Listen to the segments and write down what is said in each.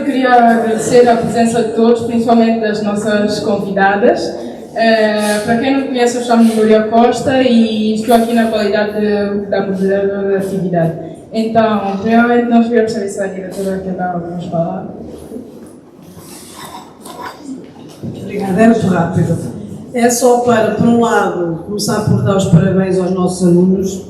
eu queria agradecer a presença de todos, principalmente das nossas convidadas. Para quem não conhece, eu chamo-me Núria Costa e estou aqui na qualidade da moderadora da atividade. Então, primeiramente, nós queremos saber se a diretora quer dar algumas palavras. Obrigada, é muito rápido. É só para, por um lado, começar por dar os parabéns aos nossos alunos,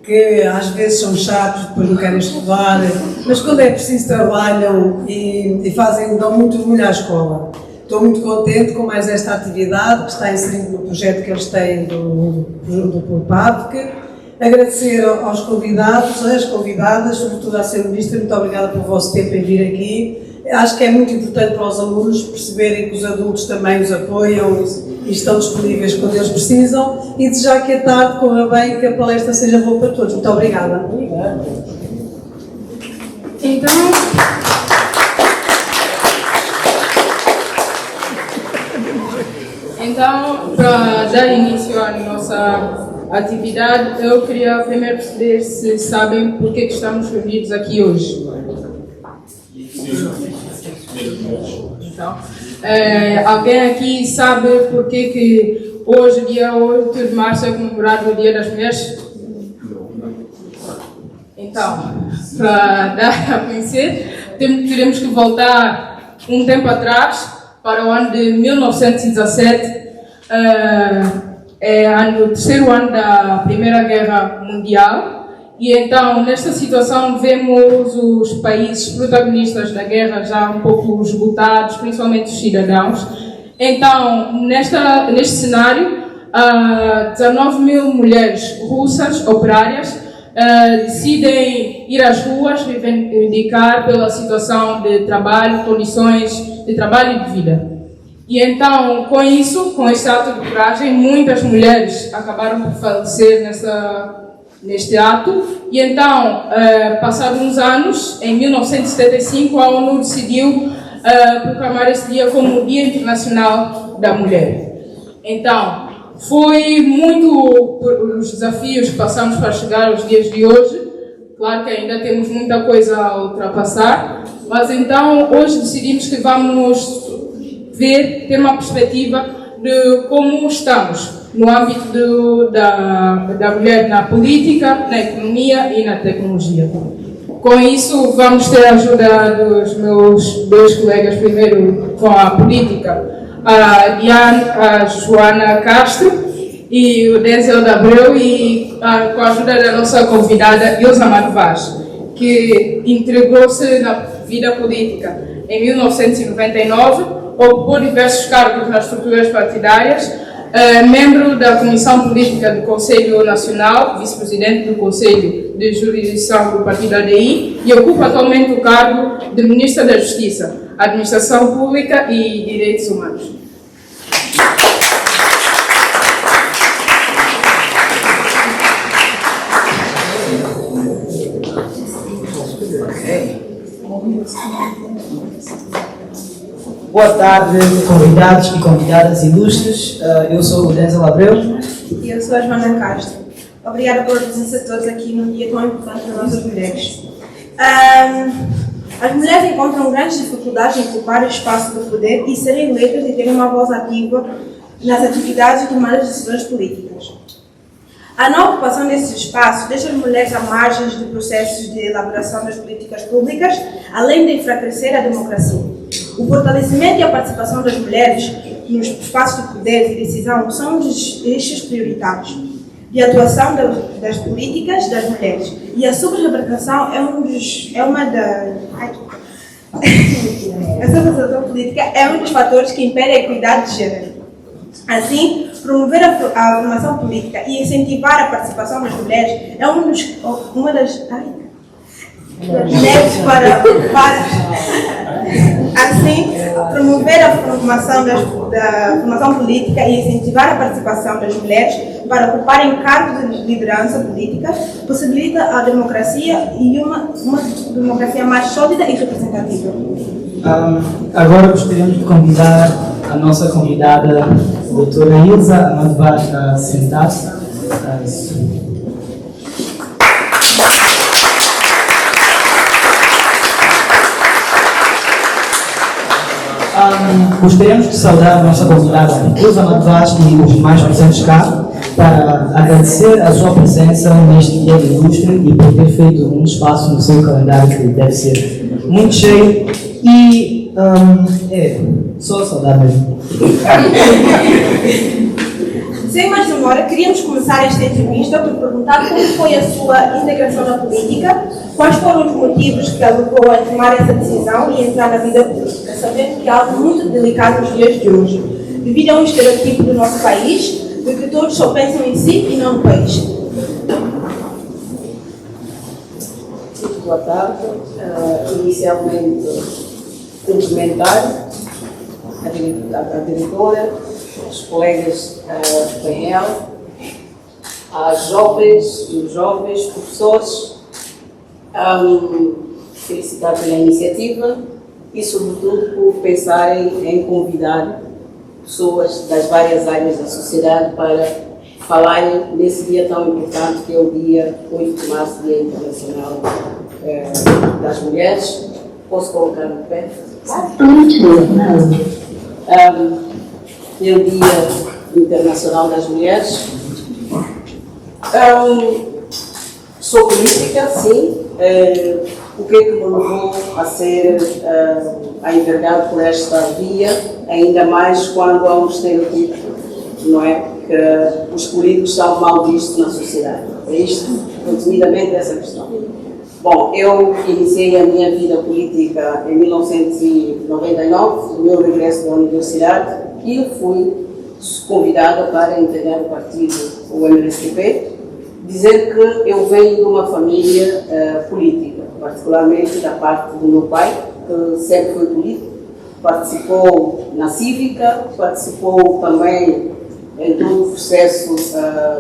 que às vezes são chatos, depois não querem estudar, mas quando é preciso trabalham e dão muito orgulho à escola. Estou muito contente com mais esta atividade que está inserido no projeto que eles têm do PURPAVC. Agradecer aos convidados, às convidadas, sobretudo à Sra. Ministra, muito obrigada pelo vosso tempo em vir aqui. Acho que é muito importante para os alunos perceberem que os adultos também os apoiam e estão disponíveis quando eles precisam, e desejar que a tarde corra bem e que a palestra seja boa para todos. Muito obrigada. Obrigada. Então, para dar início à nossa atividade, eu queria primeiro perceber se sabem por que estamos reunidos aqui hoje. Então, alguém aqui sabe por que hoje, dia 8 de março, é comemorado o Dia das Mulheres? Então, para dar a conhecer, teremos que voltar um tempo atrás, para o ano de 1917, o terceiro ano da Primeira Guerra Mundial. E então, nesta situação, vemos os países protagonistas da guerra já um pouco esgotados, principalmente os cidadãos. Então, neste cenário, 19 mil mulheres russas, operárias, decidem ir às ruas reivindicar pela situação de trabalho, condições de trabalho e de vida. E então, com este ato de coragem, muitas mulheres acabaram por falecer neste ato. E então, passados uns anos, em 1975, a ONU decidiu proclamar este dia como o Dia Internacional da Mulher. Então, foi muito os desafios que passamos para chegar aos dias de hoje. Claro que ainda temos muita coisa a ultrapassar, mas então hoje decidimos que vamos ter uma perspectiva de como estamos no âmbito da mulher na política, na economia e na tecnologia. Com isso, vamos ter a ajuda dos meus dois colegas, primeiro com a política, a Joana Castro e o Denzel de Abreu, e com a ajuda da nossa convidada Ilza Vaz, que integrou-se na vida política em 1999, ocupou diversos cargos nas estruturas partidárias, membro da Comissão Política do Conselho Nacional, vice-presidente do Conselho de Jurisdição do Partido ADI, e ocupa atualmente o cargo de Ministra da Justiça, Administração Pública e Direitos Humanos. Boa tarde, convidados e convidadas ilustres. Eu sou o Denzel Abreu. E eu sou a Joana Castro. Obrigada pela presença de todos aqui num dia tão importante para nossas mulheres. As mulheres encontram grandes dificuldades em ocupar o espaço do poder e serem eleitas e terem uma voz ativa nas atividades e tomadas de decisões políticas. A não ocupação desses espaços deixa as mulheres à margem de processos de elaboração das políticas públicas, além de enfraquecer a democracia. O fortalecimento e a participação das mulheres nos espaços de poder e decisão são um dos eixos prioritários de atuação das políticas das mulheres, e a subrepresentação a subrepresentação política é um dos fatores que impede a equidade de gênero. Assim, promover a formação política e incentivar a participação das mulheres é uma das metas Assim, promover a formação da formação política e incentivar a participação das mulheres para ocuparem cargos de liderança política possibilita a democracia e uma democracia mais sólida e representativa. Agora gostaríamos de convidar a nossa convidada, a doutora Ilza Vaz, a sentar-se. Gostaríamos de saudar a nossa convidada, Ilza Matovaz, e os mais presentes cá, para agradecer a sua presença neste dia de ilustre e por ter feito um espaço no seu calendário que deve ser muito cheio. E só saudar mesmo. Sem mais demora, queríamos começar esta entrevista por perguntar como foi a sua integração na política, quais foram os motivos que a levou a tomar essa decisão e entrar na vida política, sabendo que é algo muito delicado nos dias de hoje, devido a um estereotipo do nosso país, de que todos só pensam em si e não no país. Boa tarde. Inicialmente, cumprimentar a diretora, os colegas do painel, as jovens e os jovens professores, felicitar pela iniciativa e, sobretudo, por pensarem em convidar pessoas das várias áreas da sociedade para falarem nesse dia tão importante que é o dia 8 de março, Dia Internacional das Mulheres. Posso colocar no pé? É o Dia Internacional das Mulheres. Sou política, sim. O que é que me levou a ser a envergar por esta via, ainda mais quando há um estereotipo, não é? Que os políticos são mal vistos na sociedade. É isto, resumidamente, essa questão. Bom, eu iniciei a minha vida política em 1999, no meu regresso da universidade, e fui convidada para integrar o partido, o MRSTP, dizer que eu venho de uma família política, particularmente da parte do meu pai, que sempre foi político, participou na cívica, participou também em todo o processo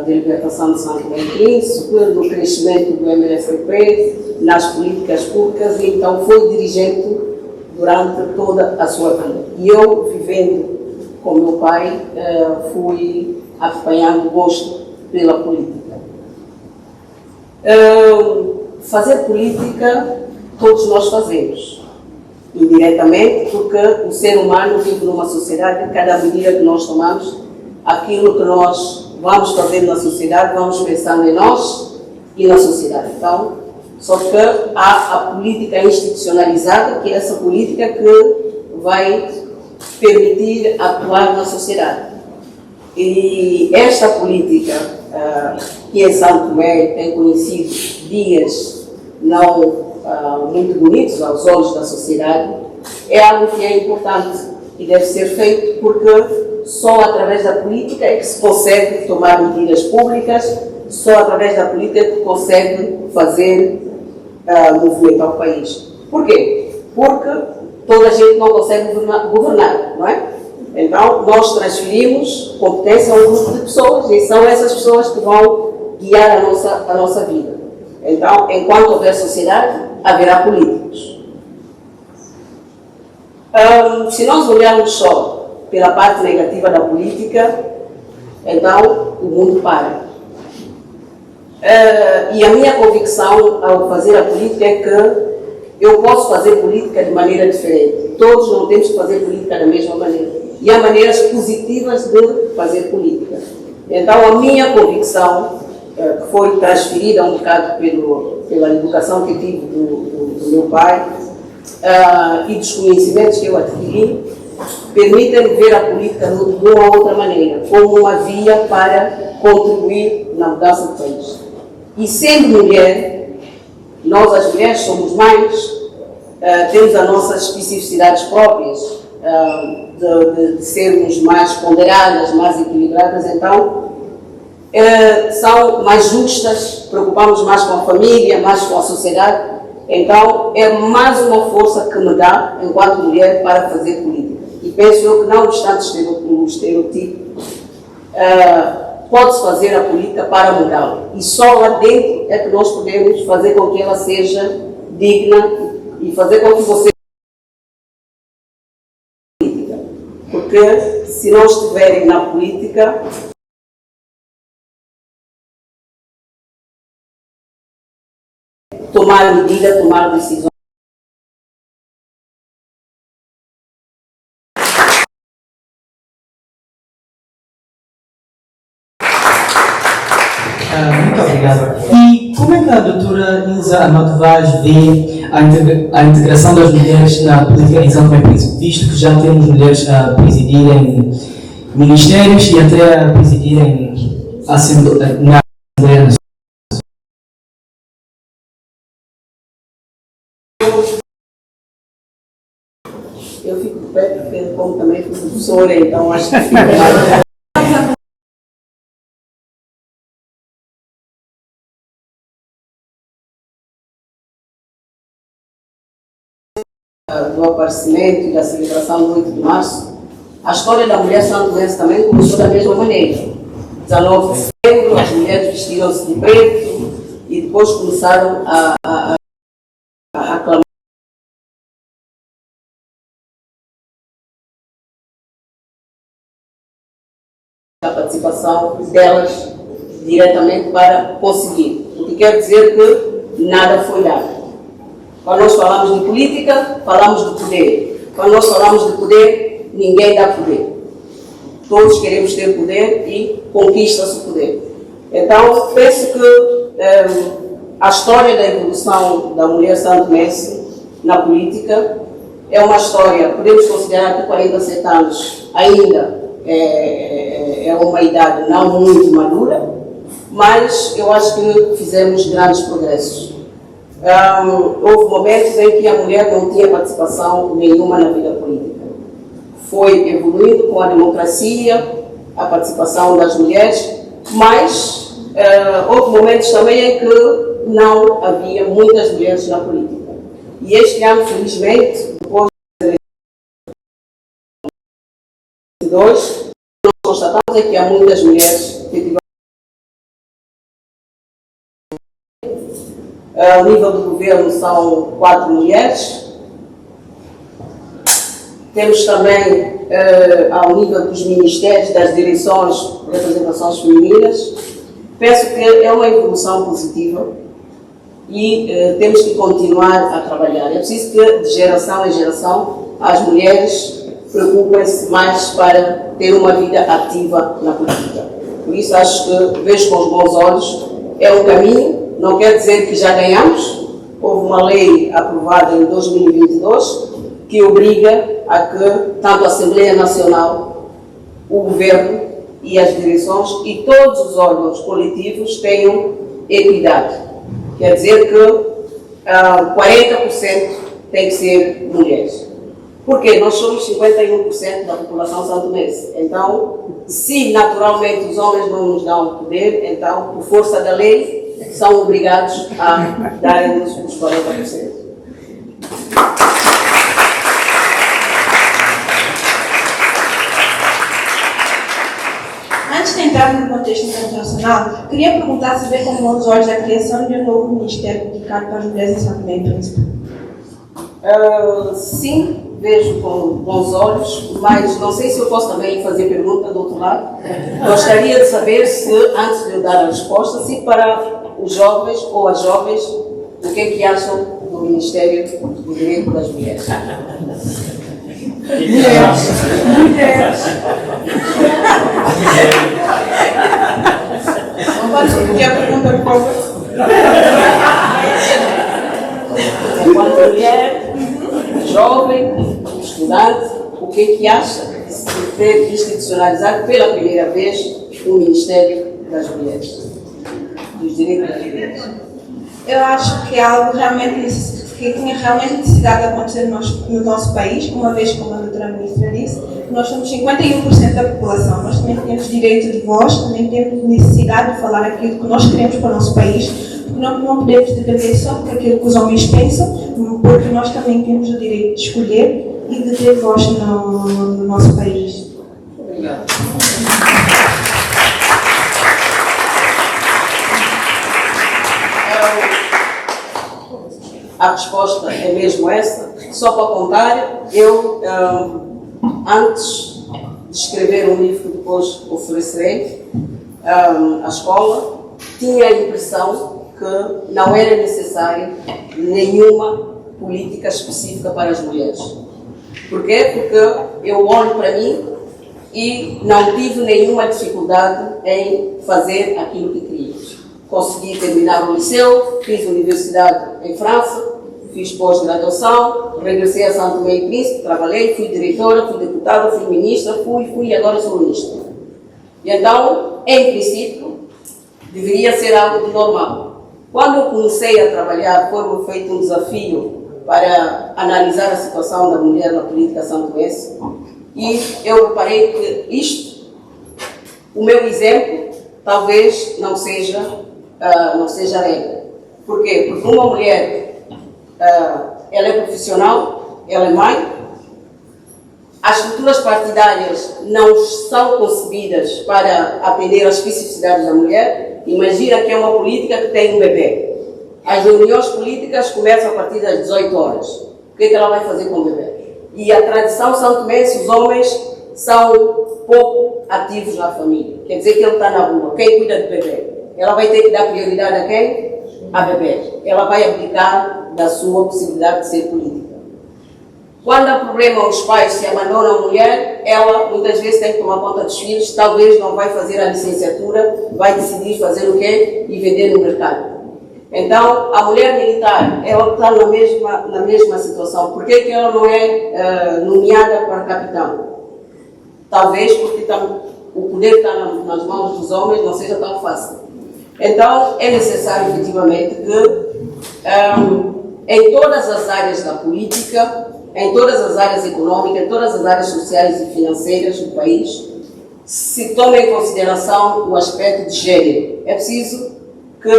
de libertação de São Tomé e Príncipe, no crescimento do MRSTP, nas políticas públicas, e então foi dirigente durante toda a sua vida. E eu, vivendo com meu pai, fui acompanhando o gosto pela política. Fazer política, todos nós fazemos, indiretamente, porque o ser humano vive numa sociedade e cada medida que nós tomamos, aquilo que nós vamos fazer na sociedade, vamos pensando em nós e na sociedade. Então, só que há a política institucionalizada, que é essa política que vai permitir atuar na sociedade. E esta política, que em São Tomé tem conhecido dias não muito bonitos aos olhos da sociedade, é algo que é importante e deve ser feito, porque só através da política é que se consegue tomar medidas públicas, só através da política é que consegue fazer movimentar o país. Por quê? Porque toda a gente não consegue governar, não é? Então, nós transferimos competência a um grupo de pessoas e são essas pessoas que vão guiar a nossa vida. Então, enquanto houver sociedade, haverá políticos. Se nós olharmos só pela parte negativa da política, então o mundo para. E a minha convicção ao fazer a política é que eu posso fazer política de maneira diferente. Todos não temos que fazer política da mesma maneira. E há maneiras positivas de fazer política. Então, a minha convicção, que foi transferida um bocado pela educação que tive do meu pai e dos conhecimentos que eu adquiri, permitem ver a política de uma outra maneira, como uma via para contribuir na mudança do país. E sendo mulher, nós as mulheres somos mães, temos as nossas especificidades próprias, de sermos mais ponderadas, mais equilibradas, então são mais justas, preocupamos mais com a família, mais com a sociedade, então é mais uma força que me dá, enquanto mulher, para fazer política. E penso eu que, não obstante o estereotipo, pode-se fazer a política para mudá-la. E só lá dentro é que nós podemos fazer com que ela seja digna e fazer com que você... Porque se não estiverem na política, tomar medida, tomar decisões. obrigado. E como é que a doutora Ilza Amaltevaz vê a integração das mulheres na política em São Tomé e Príncipe, visto que já temos mulheres a presidirem ministérios e até a presidirem na Assembleia Nacional? Eu fico de pé porque, como também fui professora, então acho que fico mais. Do aparecimento e da celebração do 8 de março, a história da mulher santomense também começou da mesma maneira. 19 de setembro, as mulheres vestiram-se de preto e depois começaram a aclamar a participação delas diretamente para conseguir. O que quer dizer que nada foi dado. Quando nós falamos de política, falamos de poder. Quando nós falamos de poder, ninguém dá poder. Todos queremos ter poder e conquista-se o poder. Então, penso que a história da evolução da mulher santomense na política é uma história, podemos considerar que 47 anos ainda é uma idade não muito madura, mas eu acho que fizemos grandes progressos. Houve momentos em que a mulher não tinha participação nenhuma na vida política. Foi evoluindo com a democracia, a participação das mulheres, mas houve momentos também em que não havia muitas mulheres na política. E este ano, felizmente, depois de 2022, nós constatamos é que há muitas mulheres que tiveram. Ao nível do governo são 4 mulheres. Temos também, ao nível dos ministérios, das direções, representações femininas. Penso que é uma evolução positiva e temos que continuar a trabalhar. É preciso que, de geração em geração, as mulheres preocupem-se mais para ter uma vida ativa na política. Por isso, acho que vejo com os bons olhos, é um caminho. Não quer dizer que já ganhamos. Houve uma lei aprovada em 2022 que obriga a que tanto a Assembleia Nacional, o Governo e as direções e todos os órgãos coletivos tenham equidade. Quer dizer que 40% tem que ser mulheres. Porque nós somos 51% da população santomense. Então, se naturalmente os homens não nos dão poder, então, por força da lei, são obrigados a darem-nos os 40%. Antes de entrar no contexto internacional, queria perguntar se vê com bons olhos a criação de um novo ministério dedicado para as mulheres em São Tomé e Príncipe. Sim, vejo com bons olhos, mas não sei se eu posso também fazer pergunta do outro lado. Gostaria de saber se, antes de eu dar a resposta, se para os jovens ou as jovens, o que é que acham do Ministério do Direito das Mulheres? Mulheres. Não pode repetir a pergunta, por favor. Enquanto mulher, jovem, estudante, o que é que acha de se ter institucionalizado pela primeira vez o Ministério das Mulheres? Dos Direitos das Mulheres? Eu acho que é algo realmente que tinha realmente necessidade de acontecer no nosso país, uma vez, como a doutora ministra disse, nós somos 51% da população, nós também temos direito de voz, também temos necessidade de falar aquilo que nós queremos para o nosso país, porque não podemos depender só daquilo que os homens pensam, porque nós também temos o direito de escolher e de ter voz no nosso país. Obrigado. A resposta é mesmo essa. Só para contar, eu, antes de escrever um livro que depois oferecerei à escola, tinha a impressão que não era necessária nenhuma política específica para as mulheres. Porquê? Porque eu olho para mim e não tive nenhuma dificuldade em fazer aquilo que queria. consegui terminar o liceu, fiz universidade em França, fiz pós-graduação, regressei a São Tomé e Príncipe, trabalhei, fui diretora, fui deputada, fui ministra, fui e agora sou ministra. E então, em princípio, deveria ser algo de normal. Quando eu comecei a trabalhar, foi-me feito um desafio para analisar a situação da mulher na política santoense e eu reparei que isto, o meu exemplo, talvez não seja a regra. Por quê? Porque uma mulher, ela é profissional, ela é mãe, as estruturas partidárias não são concebidas para atender às especificidades da mulher. Imagina que é uma política que tem um bebê. As reuniões políticas começam a partir das 18 horas. O que é que ela vai fazer com o bebê? E a tradição santomense, os homens são pouco ativos na família. Quer dizer que ele está na rua. Quem cuida do bebê? Ela vai ter que dar prioridade a quem? A bebê. Ela vai abdicar da sua possibilidade de ser política. Quando há problema, os pais se abandonam a mulher, ela muitas vezes tem que tomar conta dos filhos, talvez não vai fazer a licenciatura, vai decidir fazer o quê? E vender no mercado. Então, a mulher militar, ela está na mesma situação. Por que ela não é nomeada para capitão? Talvez porque o poder está nas mãos dos homens, não seja tão fácil. Então, é necessário, efetivamente, que em todas as áreas da política, em todas as áreas econômicas, em todas as áreas sociais e financeiras do país, se tome em consideração o aspecto de gênero. É preciso que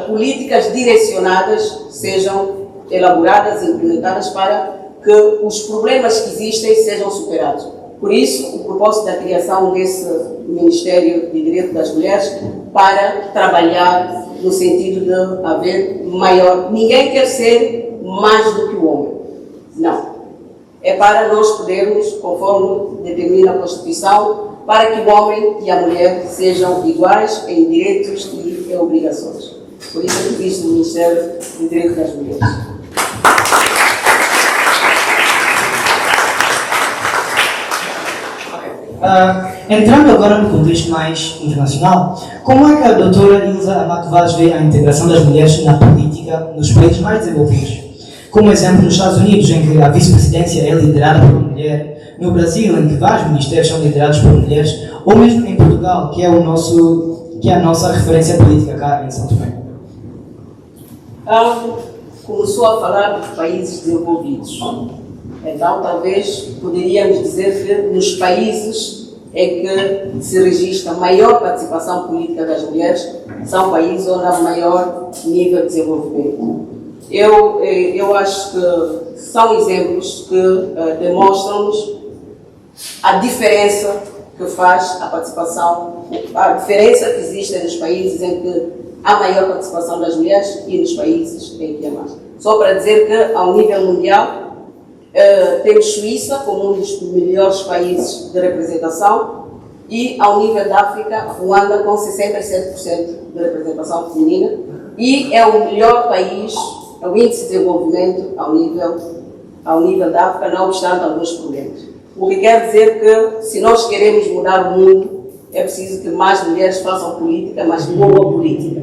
políticas direcionadas sejam elaboradas e implementadas para que os problemas que existem sejam superados. Por isso, o propósito da criação desse Ministério de Direito das Mulheres para trabalhar no sentido de haver maior... Ninguém quer ser mais do que o homem. Não. É para nós podermos, conforme determina a Constituição, para que o homem e a mulher sejam iguais em direitos e em obrigações. Por isso eu fiz o Ministério do Direito das Mulheres. Entrando agora no contexto mais internacional, como é que a doutora Ilza Amato Vaz vê a integração das mulheres na política nos países mais desenvolvidos? Como exemplo, nos Estados Unidos, em que a vice-presidência é liderada por uma mulher, no Brasil, em que vários ministérios são liderados por mulheres, ou mesmo em Portugal, que é a nossa referência política cá em São Tomé. Começou a falar dos países desenvolvidos. Então, talvez poderíamos dizer que nos países em que se registra maior participação política das mulheres, são países onde há maior nível de desenvolvimento. Eu acho que são exemplos que demonstram-nos a diferença que faz a participação, a diferença que existe nos países em que há maior participação das mulheres e nos países em que há mais. Só para dizer que, ao nível mundial, temos Suíça como um dos melhores países de representação e, ao nível da África, Ruanda com 67% de representação feminina e é o melhor país, é o índice de desenvolvimento ao nível da África, não obstante alguns problemas. O que quer dizer que, se nós queremos mudar o mundo, é preciso que mais mulheres façam política, mas boa política.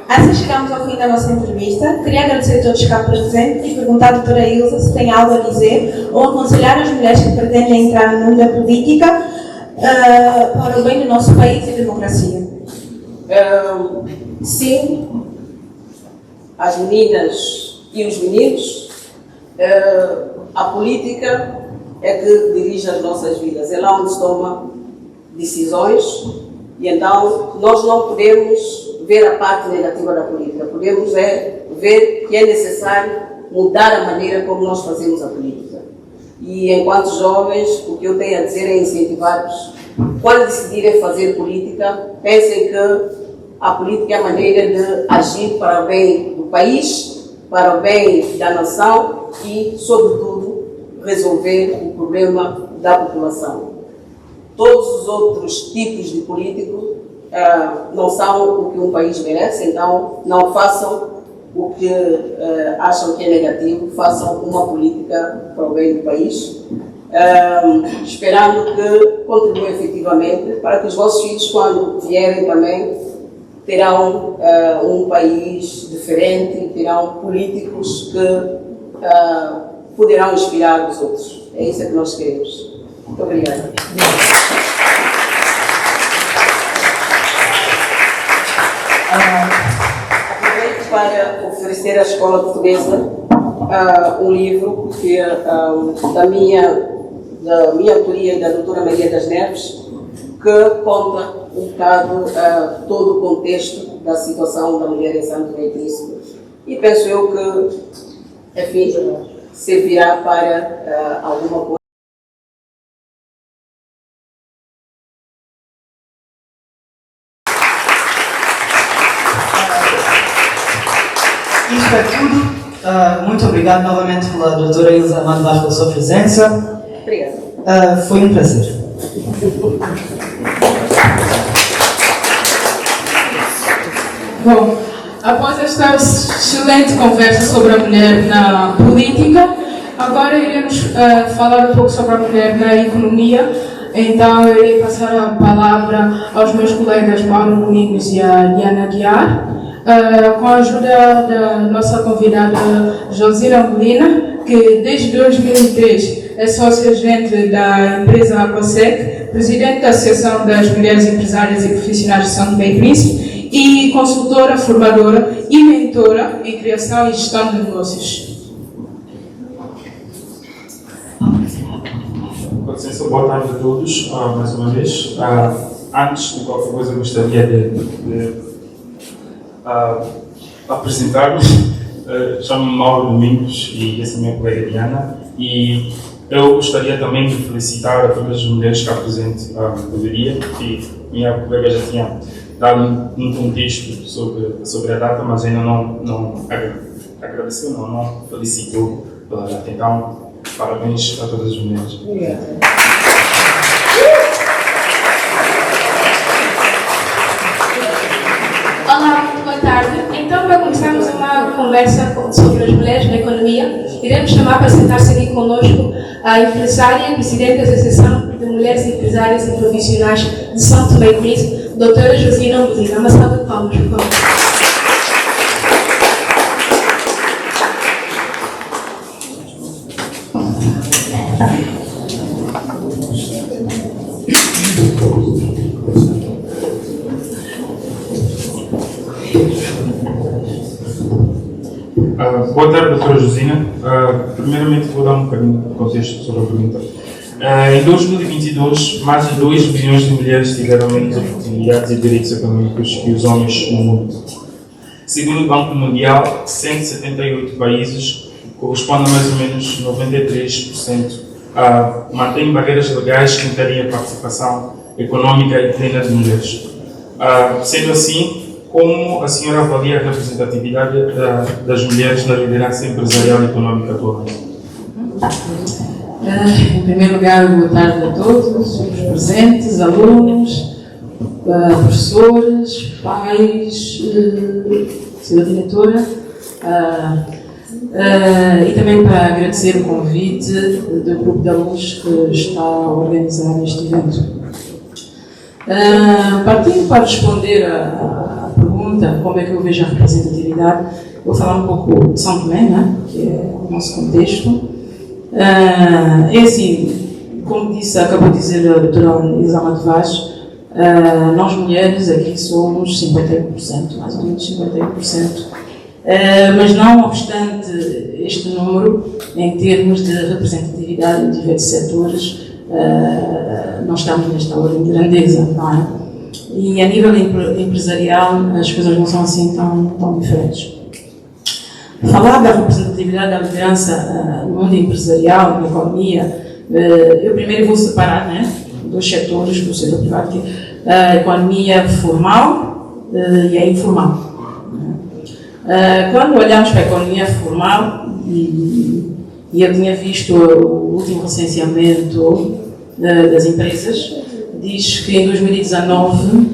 Assim chegamos ao fim da nossa entrevista. Queria agradecer a todos cá presentes e perguntar à doutora Ilza se tem algo a dizer ou aconselhar as mulheres que pretendem entrar no mundo da política para o bem do nosso país e da democracia. Sim, as meninas e os meninos, a política é que dirige as nossas vidas, é lá onde se toma decisões e então nós não podemos ver a parte negativa da política, podemos ver que é necessário mudar a maneira como nós fazemos a política. E enquanto jovens, o que eu tenho a dizer é incentivar-vos, quando decidirem fazer política, pensem que a política é a maneira de agir para o bem do país, para o bem da nação e, sobretudo, resolver o problema da população. Todos os outros tipos de político não são o que um país merece, então não façam o que acham que é negativo, façam uma política para o bem do país, esperando que contribuam efetivamente para que os vossos filhos, quando vierem também, terão um país diferente, terão políticos que poderão inspirar os outros. É isso que nós queremos. Muito obrigada. Aproveito para oferecer à Escola Portuguesa um livro que da minha autoria e da doutora Maria das Neves, que conta um bocado todo o contexto da situação da mulher em Santo Tomé e Príncipe. E penso eu que, enfim, servirá para alguma coisa. Isto é tudo. Muito obrigado novamente pela doutora Ilza Amado Vaz pela sua presença. Obrigada. Foi um prazer. Bom, após esta excelente conversa sobre a mulher na política, agora iremos falar um pouco sobre a mulher na economia. Então, eu irei passar a palavra aos meus colegas Mauro Domingos e a Diana Guiar, com a ajuda da nossa convidada Josina Molina, que desde 2003 é sócia-gerente da empresa Aquasec, presidente da Associação das Mulheres Empresárias e Profissionais de São Tomé e Príncipe e consultora, formadora e mentora em criação e gestão de negócios. Com licença, boa tarde a todos, mais uma vez. Antes de qualquer coisa, gostaria de apresentar-me. Chamo-me Mauro Domingos e essa é a minha colega Diana. E eu gostaria também de felicitar a todas as mulheres que há presente no dia, que minha colega já tinha dado um contexto sobre a data, mas ainda não agradeceu, não felicitou pela data. Então, parabéns a todas as mulheres. Obrigada. Olá, muito boa tarde. Então, para começarmos uma conversa sobre as mulheres na economia, iremos chamar para sentar-se aqui conosco a empresária e presidente da Associação de Mulheres Empresárias e Profissionais de São Tomé e Príncipe, doutora Josina Molina. Uma salva de palmas, por favor. Boa tarde, doutora Josina. Primeiramente, vou dar um bocadinho de contexto sobre a pergunta. Em 2022, mais de 2 bilhões de mulheres tiveram menos oportunidades e direitos econômicos que os homens no mundo. Segundo o Banco Mundial, 178 países, correspondem a mais ou menos 93%, mantêm barreiras legais que impedem a participação econômica e plena de mulheres. Sendo assim, como a senhora avalia a representatividade das mulheres na liderança empresarial e econômica atualmente? Em primeiro lugar, boa tarde a todos, os presentes, alunos, professores, pais, senhora diretora, e também para agradecer o convite do grupo de alunos que está a organizar este evento. Partindo para responder a pergunta, como é que eu vejo a representatividade, vou falar um pouco de São Tomé, né, que é o nosso contexto. É assim, como acabou de dizer a doutora Ilza Amado Vaz, nós mulheres aqui somos 51%, mais ou menos 51%. Mas não obstante este número, em termos de representatividade em diversos setores, nós estamos nesta ordem de grandeza, não é? E a nível empresarial as coisas não são assim tão diferentes. Falar da representatividade da liderança no mundo empresarial, na economia, eu primeiro vou separar, né, dois setores do setor privado, que é a economia formal e a informal. Quando olhamos para a economia formal, e eu tinha visto o último recenseamento das empresas, diz que em 2019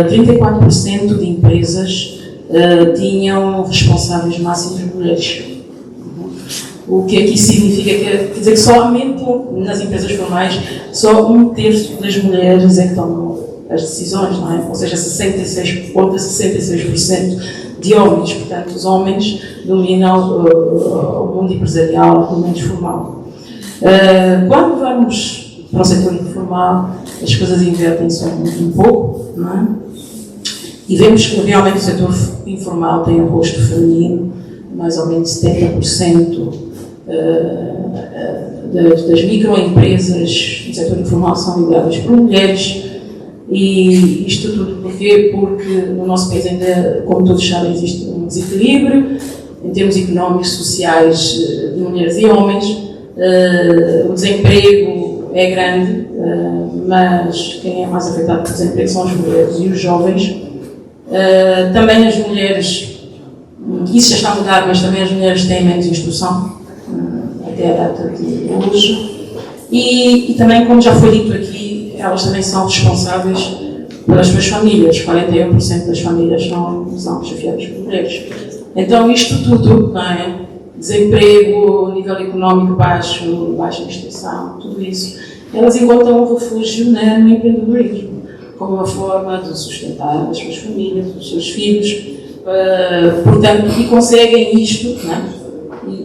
34% de empresas tinham responsáveis máximos mulheres. O que aqui significa quer dizer que somente nas empresas formais, só 1/3 das mulheres é que tomam as decisões, não é? Ou seja, 66% de homens. Portanto, os homens dominam o mundo empresarial, o mundo formal. Quando vamos para o setor informal, as coisas invertem-se um pouco, não é? E vemos que realmente o setor informal tem um rosto feminino, mais ou menos 70% das microempresas do setor informal são lideradas por mulheres. E isto tudo porquê? Porque no nosso país ainda, como todos sabem, existe um desequilíbrio em termos económicos, sociais, de mulheres e homens. O desemprego é grande, mas quem é mais afetado pelo desemprego são as mulheres e os jovens. Também as mulheres, isso já está a mudar, mas também as mulheres têm menos instrução, até a data de hoje. E também, como já foi dito aqui, elas também são responsáveis pelas suas famílias. 41% das famílias são chefiadas por mulheres. Então, isto tudo, não é? Desemprego, nível económico baixo, baixa instrução, tudo isso, elas encontram um refúgio, né, no empreendedorismo, como uma forma de sustentar as suas famílias, os seus filhos, portanto, e conseguem isto, né?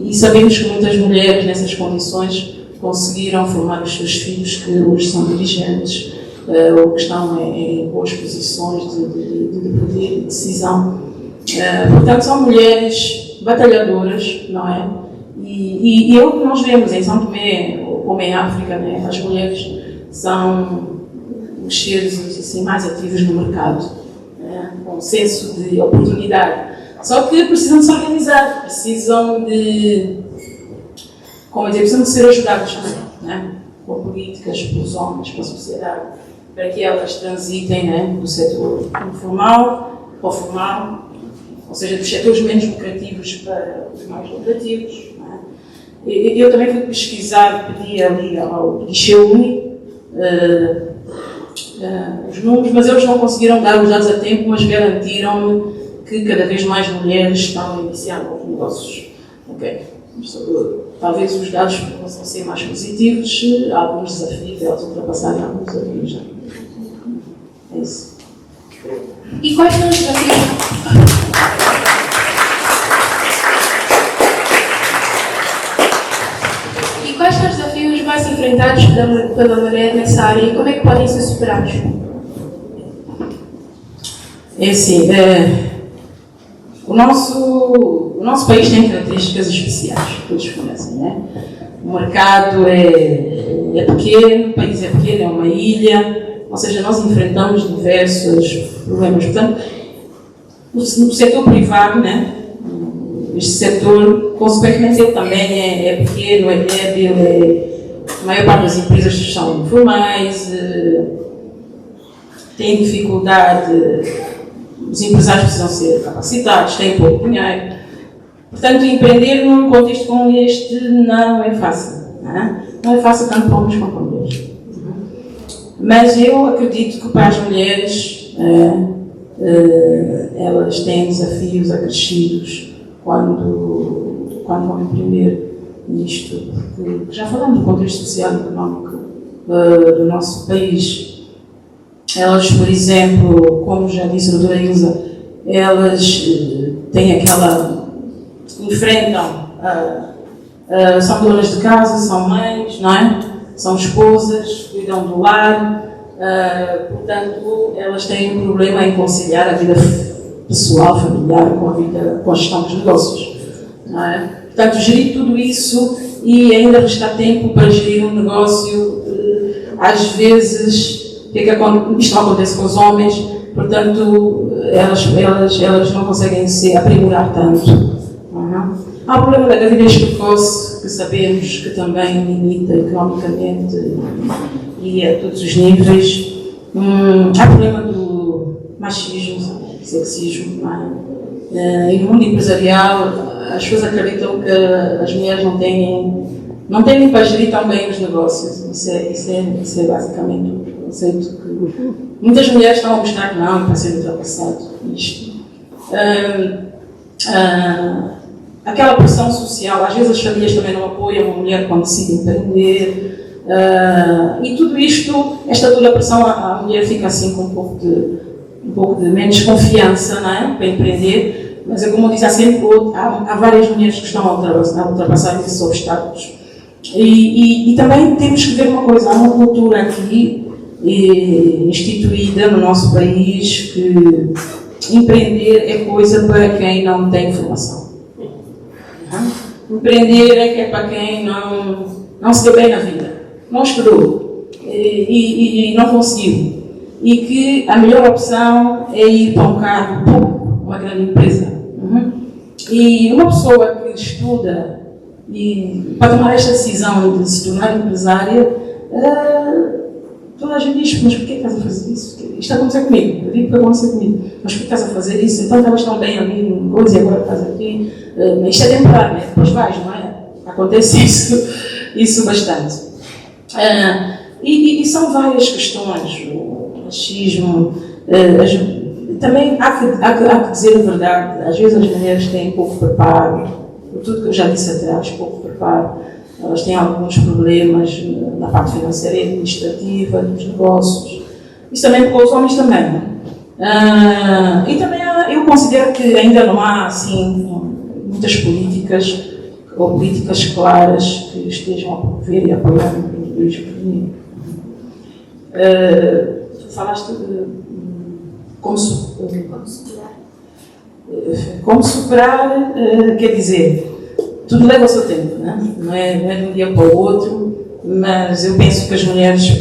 E sabemos que muitas mulheres nessas condições conseguiram formar os seus filhos que hoje são dirigentes ou que estão em boas posições de poder e decisão. Portanto, são mulheres batalhadoras, não é? E é o que nós vemos em São Tomé, como em África, né? As mulheres são os seres assim, mais ativos no mercado, né? Com um senso de oportunidade. Só que precisam de se organizar, precisam de, precisam de ser ajudadas também, né? Com políticas pelos homens, pela sociedade, para que elas transitem, né, do setor informal para o formal, ou seja, dos setores menos lucrativos para os mais lucrativos. Né? Eu também fui pesquisar, pedi ali ao guichê único os números, mas eles não conseguiram dar os dados a tempo, mas garantiram-me que cada vez mais mulheres estão a iniciar novos negócios. Okay. Talvez os dados possam ser mais positivos, há alguns desafios, elas ultrapassarem alguns desafios. É isso. E quais são os desafios? E quais são os desafios mais enfrentados pela mulher nessa área e como é que podem ser superados? É assim, o nosso país tem características especiais, todos conhecem, né? O mercado é pequeno, o país é pequeno, é uma ilha, ou seja, nós enfrentamos diversos problemas. Portanto, no setor privado, né? Este setor, consequentemente, ele também é pequeno, é débil, a maior parte das empresas são informais, tem dificuldade. Os empresários precisam ser capacitados, têm pouco dinheiro. Portanto, empreender num contexto como este não é fácil. Não é fácil tanto para homens como para mulheres. Mas eu acredito que para as mulheres elas têm desafios acrescidos quando vão empreender nisto. Porque já falamos do contexto social e económico do nosso país. Elas, por exemplo, como já disse a doutora Ilza, elas têm enfrentam, são donas de casa, são mães, não é? São esposas, cuidam do lar, portanto, elas têm um problema em conciliar a vida pessoal, familiar, com a gestão dos negócios, não é? Portanto, gerir tudo isso e ainda restar tempo para gerir um negócio, às vezes. Isto não acontece com os homens, portanto, elas não conseguem se aprimorar tanto. Há o problema da gravidez precoce, que sabemos que também limita economicamente e a todos os níveis. Há o problema do machismo, sexismo. E no mundo empresarial, as pessoas acreditam que as mulheres não têm para gerir tão bem os negócios. Isso é basicamente o conceito que muitas mulheres estão a mostrar que não, para ser ultrapassado isto. Aquela pressão social, às vezes as famílias também não apoiam a mulher quando decide empreender, e tudo isto, toda a pressão, a mulher fica assim com um pouco de menos confiança, não é? Para empreender, mas é como eu disse, há várias mulheres que estão a ultrapassar esses obstáculos. E também temos que ver uma coisa, há uma cultura aqui instituída no nosso país que empreender é coisa para quem não tem formação. Empreender é para quem não se deu bem na vida, não estudou e não conseguiu. E que a melhor opção é ir para um cargo público, uma grande empresa. E uma pessoa que estuda e para tomar esta decisão de se tornar empresária, toda a gente diz, mas porquê estás a fazer isso? Isto está a acontecer comigo, eu digo que vai acontecer comigo, mas porquê estás a fazer isso? Então estavas tão bem ali em coisa e agora estás aqui. Isto é temporário, né? Depois vais, não é? Acontece isso bastante. E são várias questões, o machismo, também há que dizer a verdade, às vezes as mulheres têm pouco preparo, por tudo que eu já disse atrás, pouco preparo, elas têm alguns problemas na parte financeira e administrativa, nos negócios, isso também para os homens também, não é? E também eu considero que ainda não há, assim, muitas políticas ou políticas claras que estejam a promover e apoiar o empreendedorismo feminino. Tu falaste de como superar, quer dizer, tudo leva o seu tempo, não é de um dia para o outro, mas eu penso que as mulheres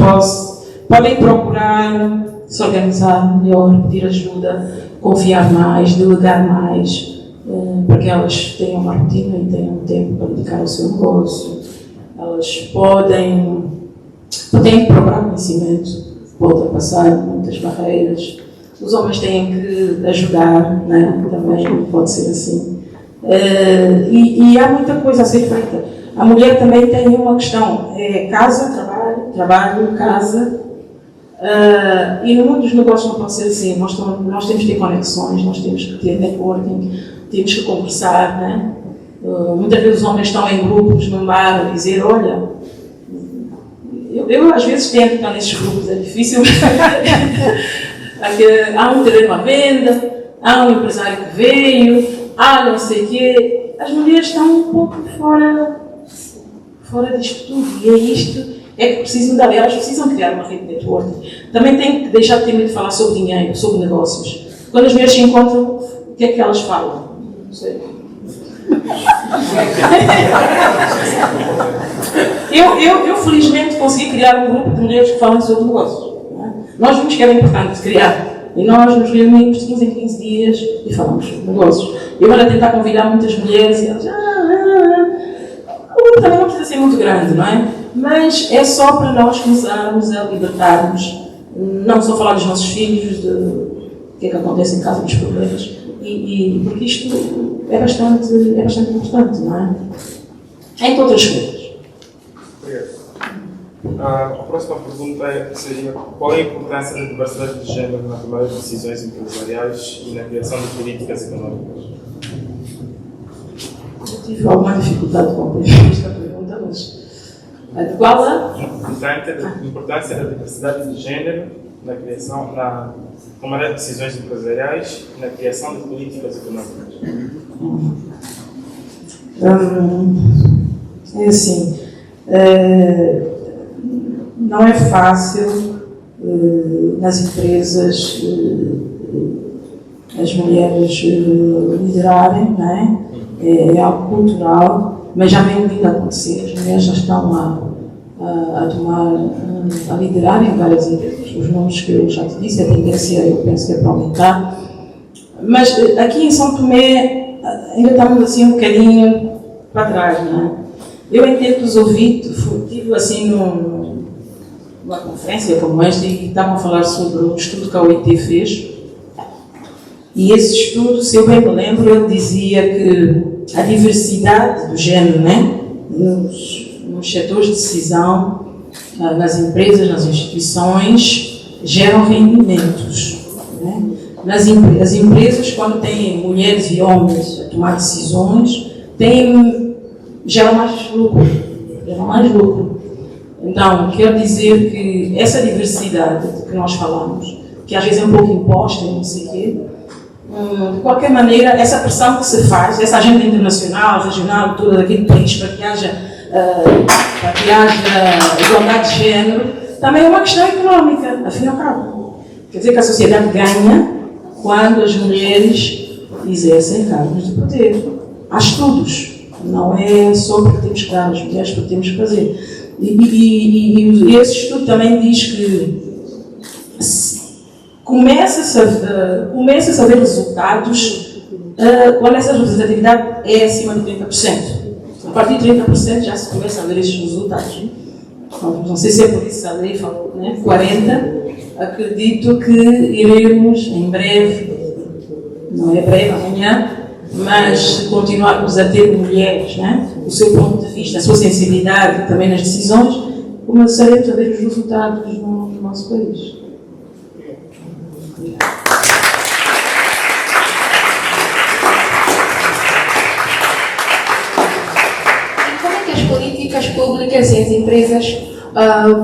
podem procurar se organizar melhor, pedir ajuda, confiar mais, delegar mais, para que elas tenham uma rotina e tenham tempo para dedicar ao seu negócio. Elas podem procurar conhecimento para ultrapassar muitas barreiras. Os homens têm que ajudar, né? Também pode ser assim. E há muita coisa a ser feita. A mulher também tem uma questão, casa, trabalho, casa. E no mundo dos negócios não pode ser assim. Nós temos que ter conexões, nós temos que ter networking, temos que conversar, né? Muitas vezes os homens estão em grupos num bar a dizer, olha, eu às vezes tento estar nesses grupos, é difícil. Há um terreno à venda, há um empresário que veio, há não sei o quê. As mulheres estão um pouco fora disto tudo. E é isto que precisam dar. Elas precisam criar uma rede de networking. Também têm que deixar de ter medo de falar sobre dinheiro, sobre negócios. Quando as mulheres se encontram, o que é que elas falam? Não sei. Eu felizmente consegui criar um grupo de mulheres que falam sobre negócios. Nós vimos que era importante criar e nós nos reunimos de 15 em 15 dias e falamos sobre negócios. Eu agora tentar convidar muitas mulheres e elas o grupo também não precisa ser muito grande, não é? Mas é só para nós começarmos a libertarmos, não só falar dos nossos filhos, do que é que acontece em casa, dos problemas, porque isto é bastante importante, não é? Entre outras coisas. A próxima pergunta seria: qual é a importância da diversidade de género na tomada de decisões empresariais e na criação de políticas económicas? Eu tive alguma dificuldade com esta pergunta, mas qual a importância da diversidade de género na tomada de decisões empresariais e na criação de políticas económicas? É assim. Não é fácil nas empresas as mulheres liderarem, não é? É algo cultural, mas já vem vindo a acontecer. As mulheres já estão a liderar em várias empresas. Os nomes que eu já te disse, a tendência eu penso que é para aumentar. Mas aqui em São Tomé ainda estamos assim um bocadinho para trás, não é? Eu em tempos estive assim numa conferência como esta e estavam a falar sobre um estudo que a OIT fez. E esse estudo, se eu bem me lembro, ele dizia que a diversidade do género, né, nos setores de decisão, nas empresas, nas instituições, geram rendimentos. Né? as empresas, quando têm mulheres e homens a tomar decisões, geram mais lucro. Então, quero dizer que essa diversidade de que nós falamos, que às vezes é um pouco imposta e não sei o quê, de qualquer maneira, essa pressão que se faz, essa agenda internacional, regional, toda daquele país para que haja igualdade de género, também é uma questão económica, afinal de contas. Quer dizer que a sociedade ganha quando as mulheres exercem cargos de poder. Há estudos, não é só porque temos que dar às mulheres, porque temos que fazer. E esse estudo também diz que começa-se a ver resultados quando essa representatividade é acima de 30%. A partir de 30% já se começa a ver esses resultados. Não sei se é por isso que a lei falou, né? 40%. Acredito que iremos em breve, não é breve, amanhã, mas continuarmos a ter mulheres, né? O seu ponto de vista, a sua sensibilidade também nas decisões, começaremos a ver os resultados no nosso país. Políticas públicas e as empresas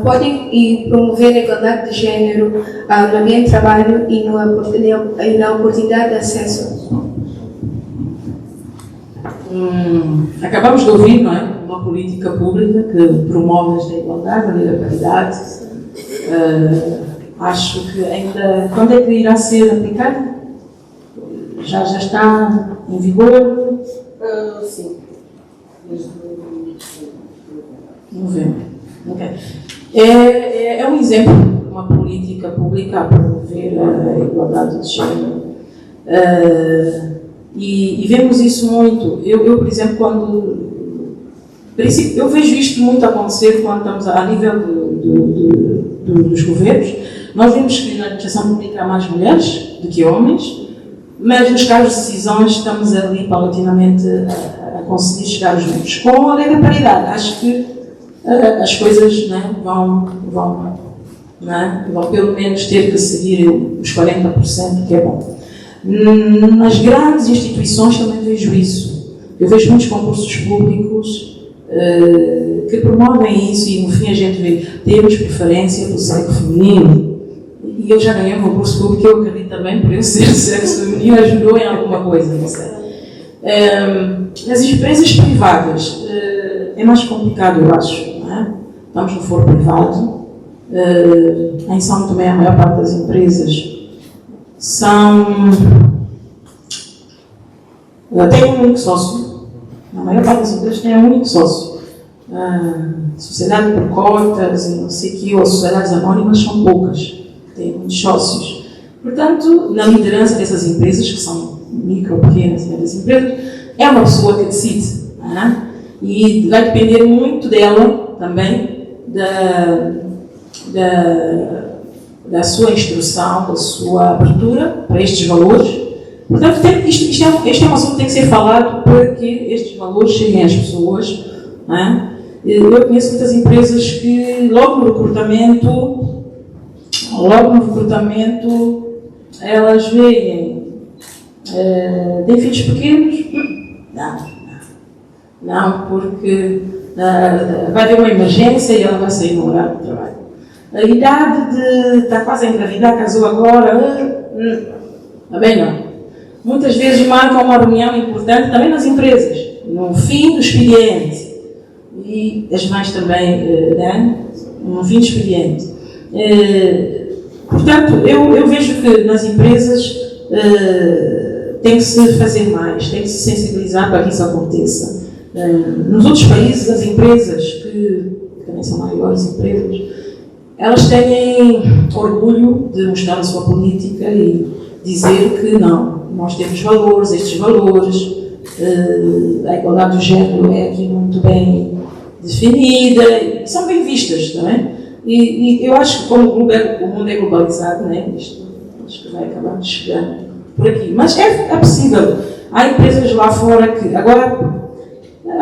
podem promover a igualdade de género no ambiente de trabalho e na oportunidade de acesso? Acabamos de ouvir, não é? Uma política pública que promove esta igualdade, a lei da paridade. Acho que ainda. Quando é que irá ser aplicada? Já está em vigor? Sim. Novembro. Okay. É um exemplo de uma política pública a promover a igualdade de género. E vemos isso muito. Eu, por exemplo, eu vejo isto muito acontecer quando estamos a nível dos governos. Nós vemos que na administração pública há mais mulheres do que homens, mas nos cargos de decisões estamos ali paulatinamente a conseguir chegar aos números. Com a lei da paridade, acho que as coisas, né, vão pelo menos ter que seguir os 40%, que é bom. Nas grandes instituições também vejo isso. Eu vejo muitos concursos públicos que promovem isso e no fim a gente vê, temos preferência pelo sexo feminino. E eu já ganhei um concurso público, eu acredito também por eu ser sexo feminino, ajudou em alguma coisa, não sei. Nas empresas privadas é mais complicado, eu acho. Não é? Estamos no foro privado. Em São Tomé, a maior parte das empresas tem um único sócio. A maior parte das empresas tem um único sócio. Sociedade por cotas e não sei o que, ou sociedades anónimas são poucas. Tem muitos sócios. Portanto, na liderança dessas empresas, que são micro, pequenas, médias empresas, é uma pessoa que decide. Não é? E vai depender muito dela também, da sua instrução, da sua abertura para estes valores. Portanto, este é um assunto que tem que ser falado para que estes valores cheguem às pessoas. Não é? Eu conheço muitas empresas que logo no recrutamento elas veem, têm filhos pequenos? Não, porque vai haver uma emergência e ela vai sair no horário de trabalho. A idade de estar quase a engravidar, casou agora, também não. Muitas vezes marcam uma reunião importante também nas empresas, no fim do expediente. E as mães também, no fim do expediente. Portanto, eu vejo que nas empresas tem que se fazer mais, tem que se sensibilizar para que isso aconteça. Nos outros países, as empresas, que também são maiores empresas, elas têm orgulho de mostrar a sua política e dizer que não, nós temos valores, estes valores, a igualdade do género é aqui muito bem definida, e são bem vistas, não é? E eu acho que como o mundo é globalizado, né, isto acho que vai acabar chegando por aqui. Mas é possível. Há empresas lá fora que, agora,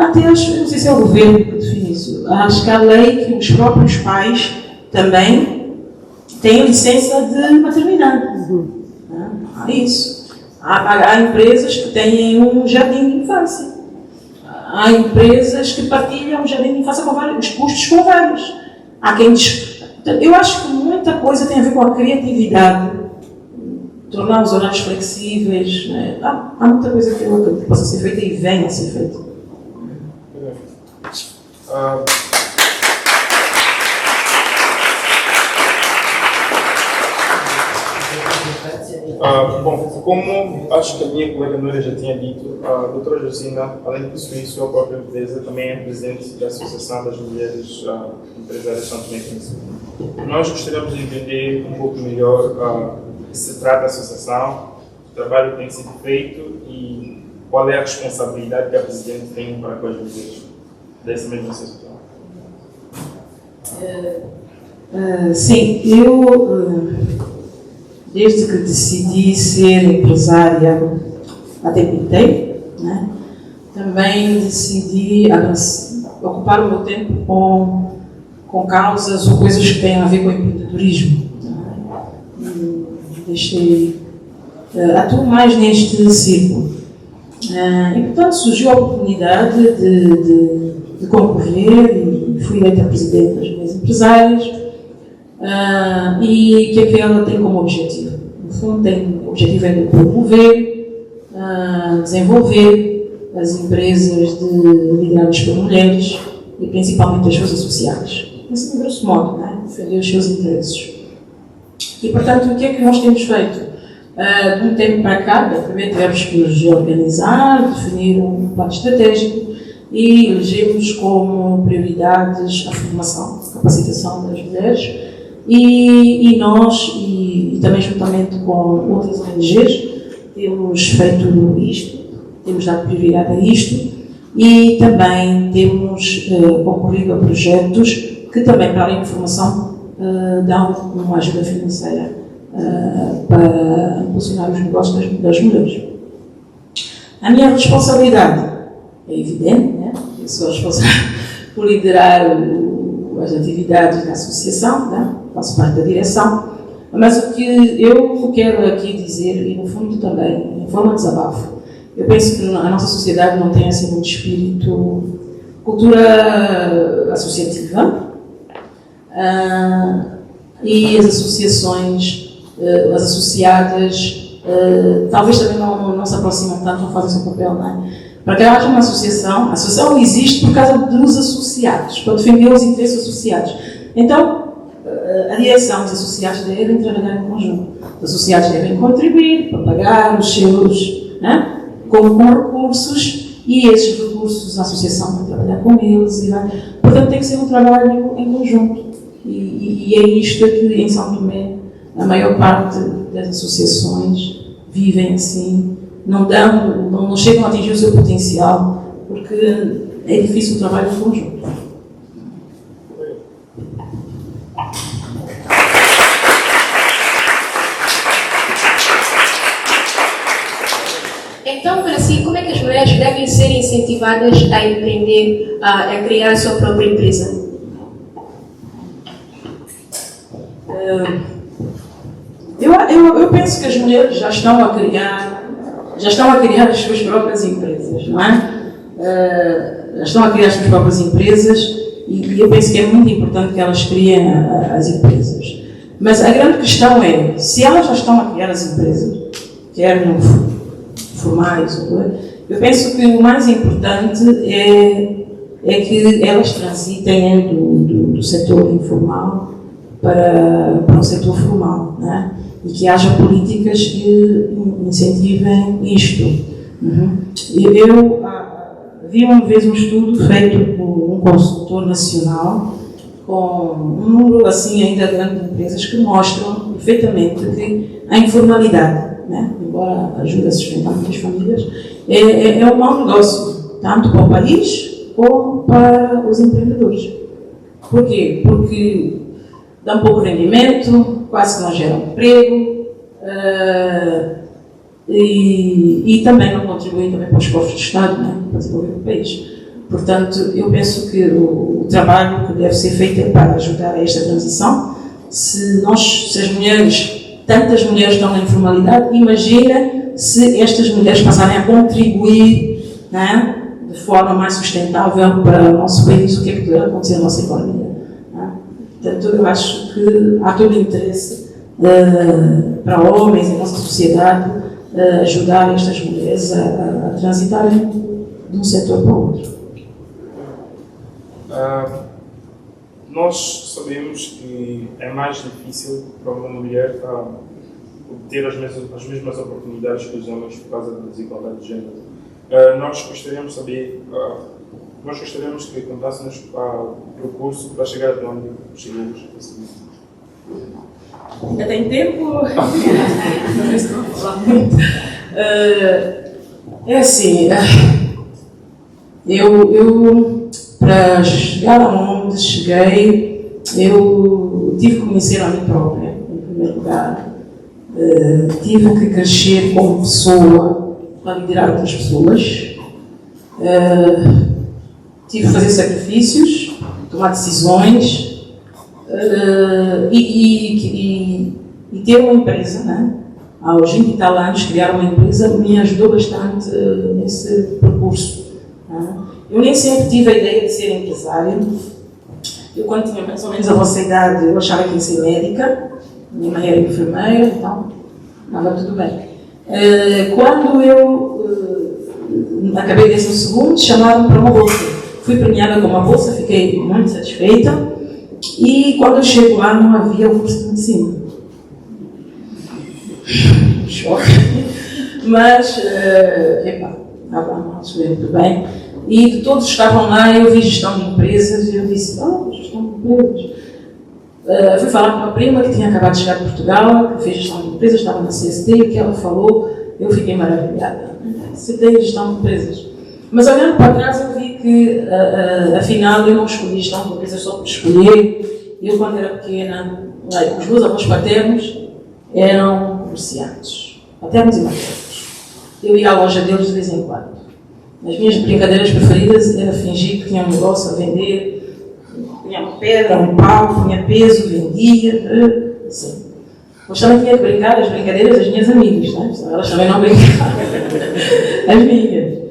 até acho, não sei se é o governo que define isso, acho que há lei que os próprios pais também têm licença de maternidade. né? Há isso. Há empresas que têm um jardim de infância. Há empresas que partilham um jardim de infância com vários, os custos com vários. Há quem eu acho que muita coisa tem a ver com a criatividade, tornar os horários flexíveis. Né? Há muita coisa que possa ser feita e venha a ser feita. Bom, como acho que a minha colega Núria já tinha dito, a doutora Josina, além de possuir sua própria empresa, também é presidente da Associação das Mulheres Empresárias São Tomé e Príncipe. Nós gostaríamos de entender um pouco melhor o que se trata da associação, o trabalho que tem sido feito e qual é a responsabilidade que a presidente tem para com as mulheres dessa mesma associação. Sim, eu desde que decidi ser empresária a tempo inteiro, né, também decidi ocupar o meu tempo com causas ou coisas que têm a ver com o empreendedorismo. Atuo mais neste círculo. E, portanto, surgiu a oportunidade de concorrer e fui eleita presidente das minhas empresárias. E que é que ela tem como objetivo? No fundo, o objetivo é de promover, desenvolver as empresas lideradas por mulheres e principalmente as suas associadas. Assim, grosso modo, né? Defender os seus interesses. E, portanto, o que é que nós temos feito? De um tempo para cá, primeiro tivemos que nos organizar, definir um plano estratégico e elegemos como prioridades a formação, a capacitação das mulheres. E nós, e também juntamente com outras ONGs, temos feito isto, temos dado prioridade a isto e também temos concorrido a projetos que também, para além de formação, dão uma ajuda financeira para impulsionar os negócios das mulheres. A minha responsabilidade é evidente, né? Eu sou responsável por liderar as atividades da associação, né? Faço parte da direção, mas o que eu quero aqui dizer, e no fundo também, em forma de desabafo, eu penso que a nossa sociedade não tem assim muito espírito, cultura associativa, e as associações, as associadas, talvez também não se aproximam tanto, não fazem o seu papel, não é? Para que haja uma associação, a associação existe por causa dos associados, para defender os interesses associados. Então, a direção e os associados devem trabalhar em conjunto. Os associados devem contribuir para pagar os seus, né, com recursos, e esses recursos a associação vai trabalhar com eles. Portanto, tem que ser um trabalho em conjunto. E é isto que em São Tomé a maior parte das associações vivem assim, não chegam a atingir o seu potencial, porque é difícil o trabalho em conjunto. Então, para si, como é que as mulheres devem ser incentivadas a empreender, a criar a sua própria empresa? Eu penso que as mulheres já estão a criar as suas próprias empresas, não é? Já estão a criar as suas próprias empresas e eu penso que é muito importante que elas criem as empresas. Mas a grande questão é, se elas já estão a criar as empresas, quer no formais, eu penso que o mais importante é que elas transitem do setor informal para o setor formal, né? E que haja políticas que incentivem isto. Eu vi uma vez um estudo feito por um consultor nacional com um número assim ainda grande de empresas que mostram perfeitamente que a informalidade, né, embora ajude a sustentar muitas famílias, é um mau negócio, tanto para o país como para os empreendedores. Por quê? Porque dá um pouco de rendimento, quase que não gera emprego, e também não contribuem também para os cofres do Estado, né, para desenvolver o país. Portanto, eu penso que o trabalho que deve ser feito é para ajudar a esta transição. Se as mulheres tantas mulheres estão na informalidade. Imagina se estas mulheres passarem a contribuir, né, de forma mais sustentável para o nosso país, o que é que poderá acontecer na nossa economia. Né? Portanto, eu acho que há todo o interesse para homens em nossa sociedade ajudar estas mulheres a transitarem de um setor para o outro. Nós sabemos que é mais difícil para uma mulher obter as mesmas oportunidades que os homens por causa da desigualdade de género. Nós gostaríamos que contássemos o percurso para chegar até onde chegamos. Ainda tem tempo? Não sei se vou falar muito. É assim, eu para chegar aonde cheguei, eu tive que conhecer a mim própria, em primeiro lugar. Tive que crescer como pessoa para liderar outras pessoas. Tive que fazer sacrifícios, tomar decisões e ter uma empresa, né? Aos 20 e tal anos, criar uma empresa me ajudou bastante nesse percurso. Né? Eu nem sempre tive a ideia de ser empresária. Eu, quando tinha mais ou menos a vossa idade, eu achava que ia ser médica. Minha mãe era enfermeira, então estava tudo bem. Quando eu acabei o 12º, chamaram-me para uma bolsa. Fui premiada com uma bolsa, fiquei muito satisfeita. E quando eu chego lá, não havia o curso de medicina. Choque. Mas, estava mal, muito bem. E de todos que estavam lá, eu vi gestão de empresas e eu disse, gestão de empresas. Fui falar com uma prima que tinha acabado de chegar de Portugal, que fez gestão de empresas, estava na CST, e o que ela falou, eu fiquei maravilhada. Você tem gestão de empresas. Mas olhando para trás, eu vi que, afinal, eu não escolhi gestão de empresas só por escolher. Eu, quando era pequena, os meus avós paternos eram comerciantes, paternos e maternos. Eu ia à loja deles de vez em quando. As minhas brincadeiras preferidas era fingir que tinha um negócio a vender, punha uma pedra, um pau, punha peso, vendia, assim. Mas também tinha que brincar as brincadeiras das minhas amigas, né? Elas também não brincavam, as minhas.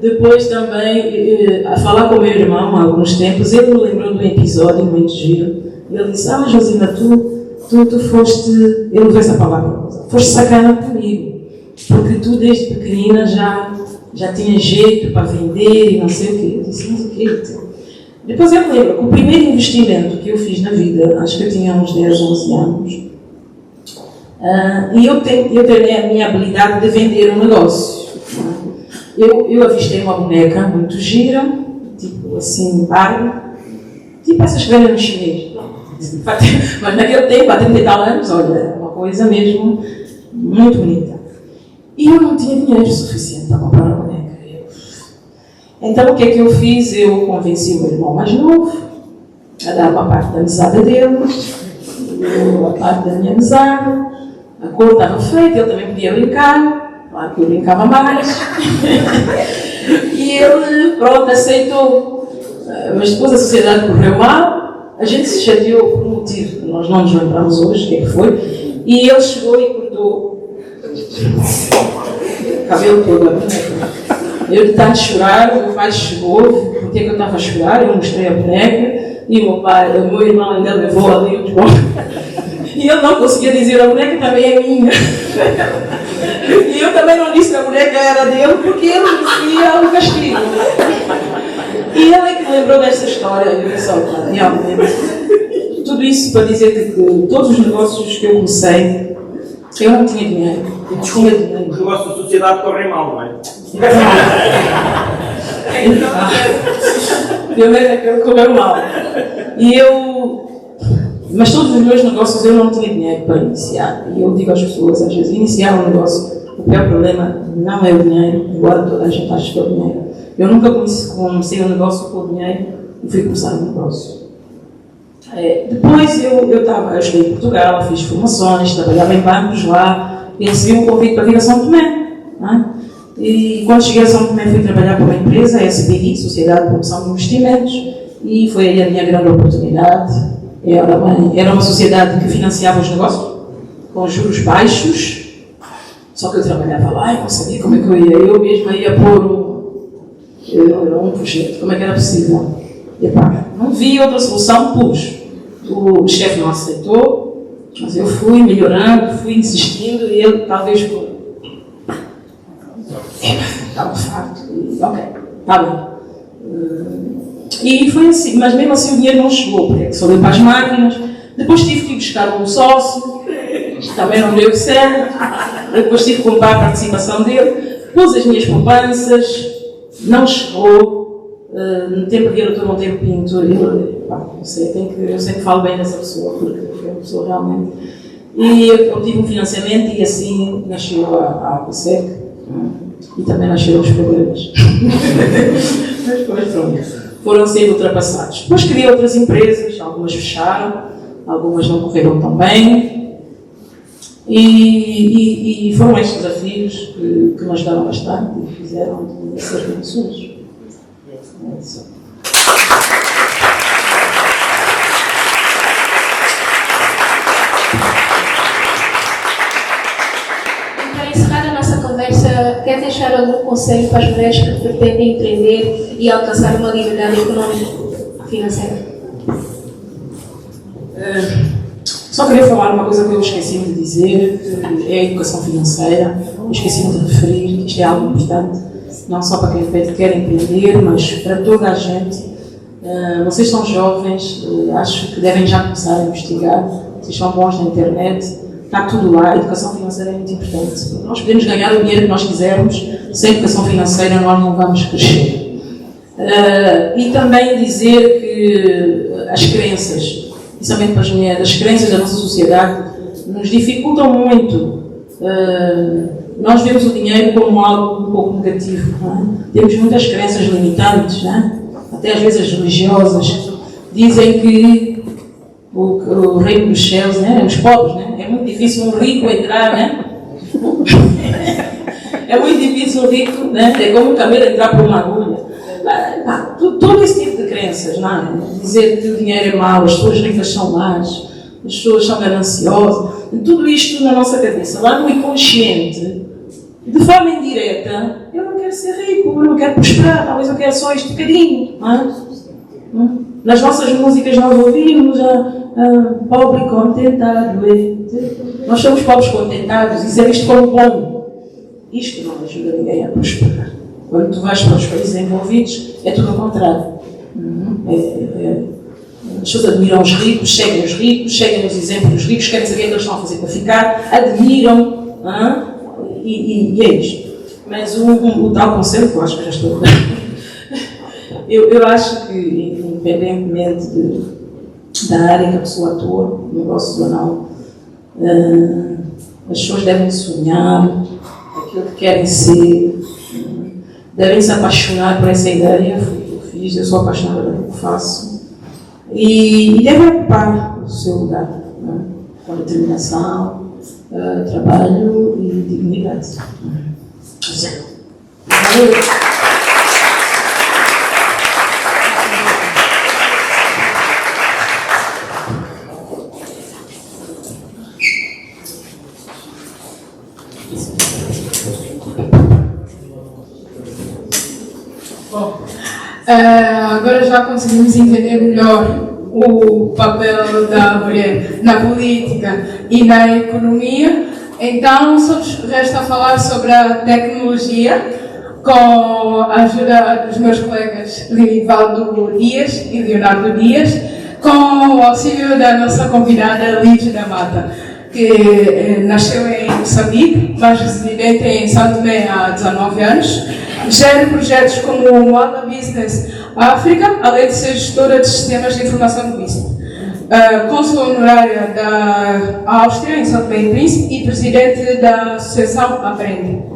Depois também, a falar com o meu irmão há alguns tempos, ele me lembrou de um episódio muito giro. Ele disse, Josina, tu foste, ele usou essa palavra, foste sacana comigo, porque tu desde pequenina já tinha jeito para vender e não sei o quê. Eu disse, mas o quê? Depois eu me lembro que o primeiro investimento que eu fiz na vida, acho que eu tinha uns 10, 11 anos, e eu treinei a minha habilidade de vender um negócio. Eu avistei uma boneca muito gira, tipo assim, Barbie, tipo essas que vendem no chinês. Mas naquele tempo, há 30 e tal anos, olha, é uma coisa mesmo muito bonita. E eu não tinha dinheiro suficiente para comprar a boneca. Então o que é que eu fiz? Eu convenci o meu irmão mais novo a dar uma parte da mesada dele, eu a parte da minha mesada, a cor estava feita, ele também podia brincar, claro que eu brincava mais. E ele, pronto, aceitou. Mas depois a sociedade correu mal, a gente se chateou por um motivo que nós não nos lembramos hoje, o que é que foi, e ele chegou e cortou o cabelo todo a boneca. Eu de tanto chorar, o meu pai chegou, porque é que eu estava a chorar, eu mostrei a boneca, e o meu irmão ainda levou ali o desbom. E ele não conseguia dizer, a boneca também é minha. E eu também não disse que a boneca era dele, porque ele merecia o castigo. E ele é que me lembrou desta história, eu disse, realmente. Tudo isso para dizer que todos os negócios que eu comecei, eu não tinha dinheiro. Os negócios da sociedade correm mal, não é? Ele correu mal. Mas todos os meus negócios eu não tinha dinheiro para iniciar. E eu digo às pessoas, às vezes, iniciar um negócio, o pior problema não é o dinheiro, embora toda a gente ache que é o dinheiro. Eu nunca comecei um negócio com o dinheiro e fui começar um negócio. Depois eu estudei em Portugal, fiz formações, trabalhava em bancos lá e recebi um convite para vir a São Tomé. Né? E quando cheguei a São Tomé fui trabalhar para uma empresa, a SBI, Sociedade de Promoção de Investimentos, e foi aí a minha grande oportunidade. Era uma sociedade que financiava os negócios, com juros baixos, só que eu trabalhava lá e não sabia como é que eu ia. Eu mesma ia pôr um projeto, como é que era possível. E pá, não vi outra solução, pus. O chefe não aceitou, mas eu fui melhorando, fui insistindo e ele talvez estava farto. Ok, está bem. E foi assim, mas mesmo assim o dinheiro não chegou, porque só deu para as máquinas. Depois tive que ir buscar um sócio, também não deu certo. Depois tive que comprar a participação dele, pus as minhas poupanças, não chegou. No tempo que eu não tenho pinto, eu sei que falo bem dessa pessoa, porque foi uma pessoa realmente. E eu tive um financiamento e assim nasceu a APSEC e também nasceram os problemas. Mas depois, pronto, foram sendo ultrapassados. Depois criei outras empresas, algumas fecharam, algumas não correram tão bem. E foram estes desafios que me ajudaram bastante e fizeram ser conhecidos. Para encerrar a nossa conversa, quer deixar algum conselho para as mulheres que pretendem empreender e alcançar uma liberdade económica financeira? Só queria falar uma coisa que eu esqueci de dizer, é a educação financeira. Eu esqueci de referir que isto é algo importante, não só para quem quer empreender, mas para toda a gente. Vocês são jovens, acho que devem já começar a investigar, vocês são bons na internet, está tudo lá, a educação financeira é muito importante. Nós podemos ganhar o dinheiro que nós quisermos, sem educação financeira nós não vamos crescer. E também dizer que as crenças, principalmente para as mulheres, as crenças da nossa sociedade nos dificultam muito. Nós vemos o dinheiro como algo um pouco negativo. Não é? Temos muitas crenças limitantes, não é? Até às vezes religiosas. Dizem que o reino dos céus, né? Os pobres, né? É muito difícil um rico entrar, né? É muito difícil um rico, né? É como um camelo entrar por uma agulha. Todo esse tipo de crenças, não é? Dizer que o dinheiro é mau, as pessoas ricas são más, as pessoas são gananciosas. Tudo isto na nossa cabeça, lá no inconsciente, de forma indireta, eu não quero ser rico, eu não quero prosperar, talvez eu quero só este bocadinho. Não é? Nas nossas músicas nós ouvimos pobre contentado. Nós somos pobres contentados, isso é visto como bom. Isto não ajuda ninguém a prosperar. Quando tu vais para os países envolvidos, é tudo ao contrário. As pessoas admiram os ricos, seguem os exemplos dos ricos, querem saber o que eles estão a fazer para ficar, admiram, e é isto. Mas o tal conselho, que eu acho que já estou a eu acho que, independentemente da área que a pessoa atua, negócios ou não, as pessoas devem sonhar aquilo que querem ser, devem se apaixonar por essa ideia. Foi o que eu fiz, eu sou apaixonada pelo que faço. E devem ocupar o seu lugar, né? Com determinação, trabalho e dignidade. Valeu. Bom, agora já conseguimos entender melhor o papel da mulher na política e na economia. Então, só nos resta falar sobre a tecnologia, com a ajuda dos meus colegas Livaldo Dias e Leonardo Dias, com o auxílio da nossa convidada Lídia da Mata, que nasceu em Moçambique, mas residente em São Tomé há 19 anos, gera projetos como o Moala Business África, além de ser gestora de sistemas de informação linguística. Cônsul honorária da Áustria, em São Tomé e Príncipe, e presidente da Associação Aprende.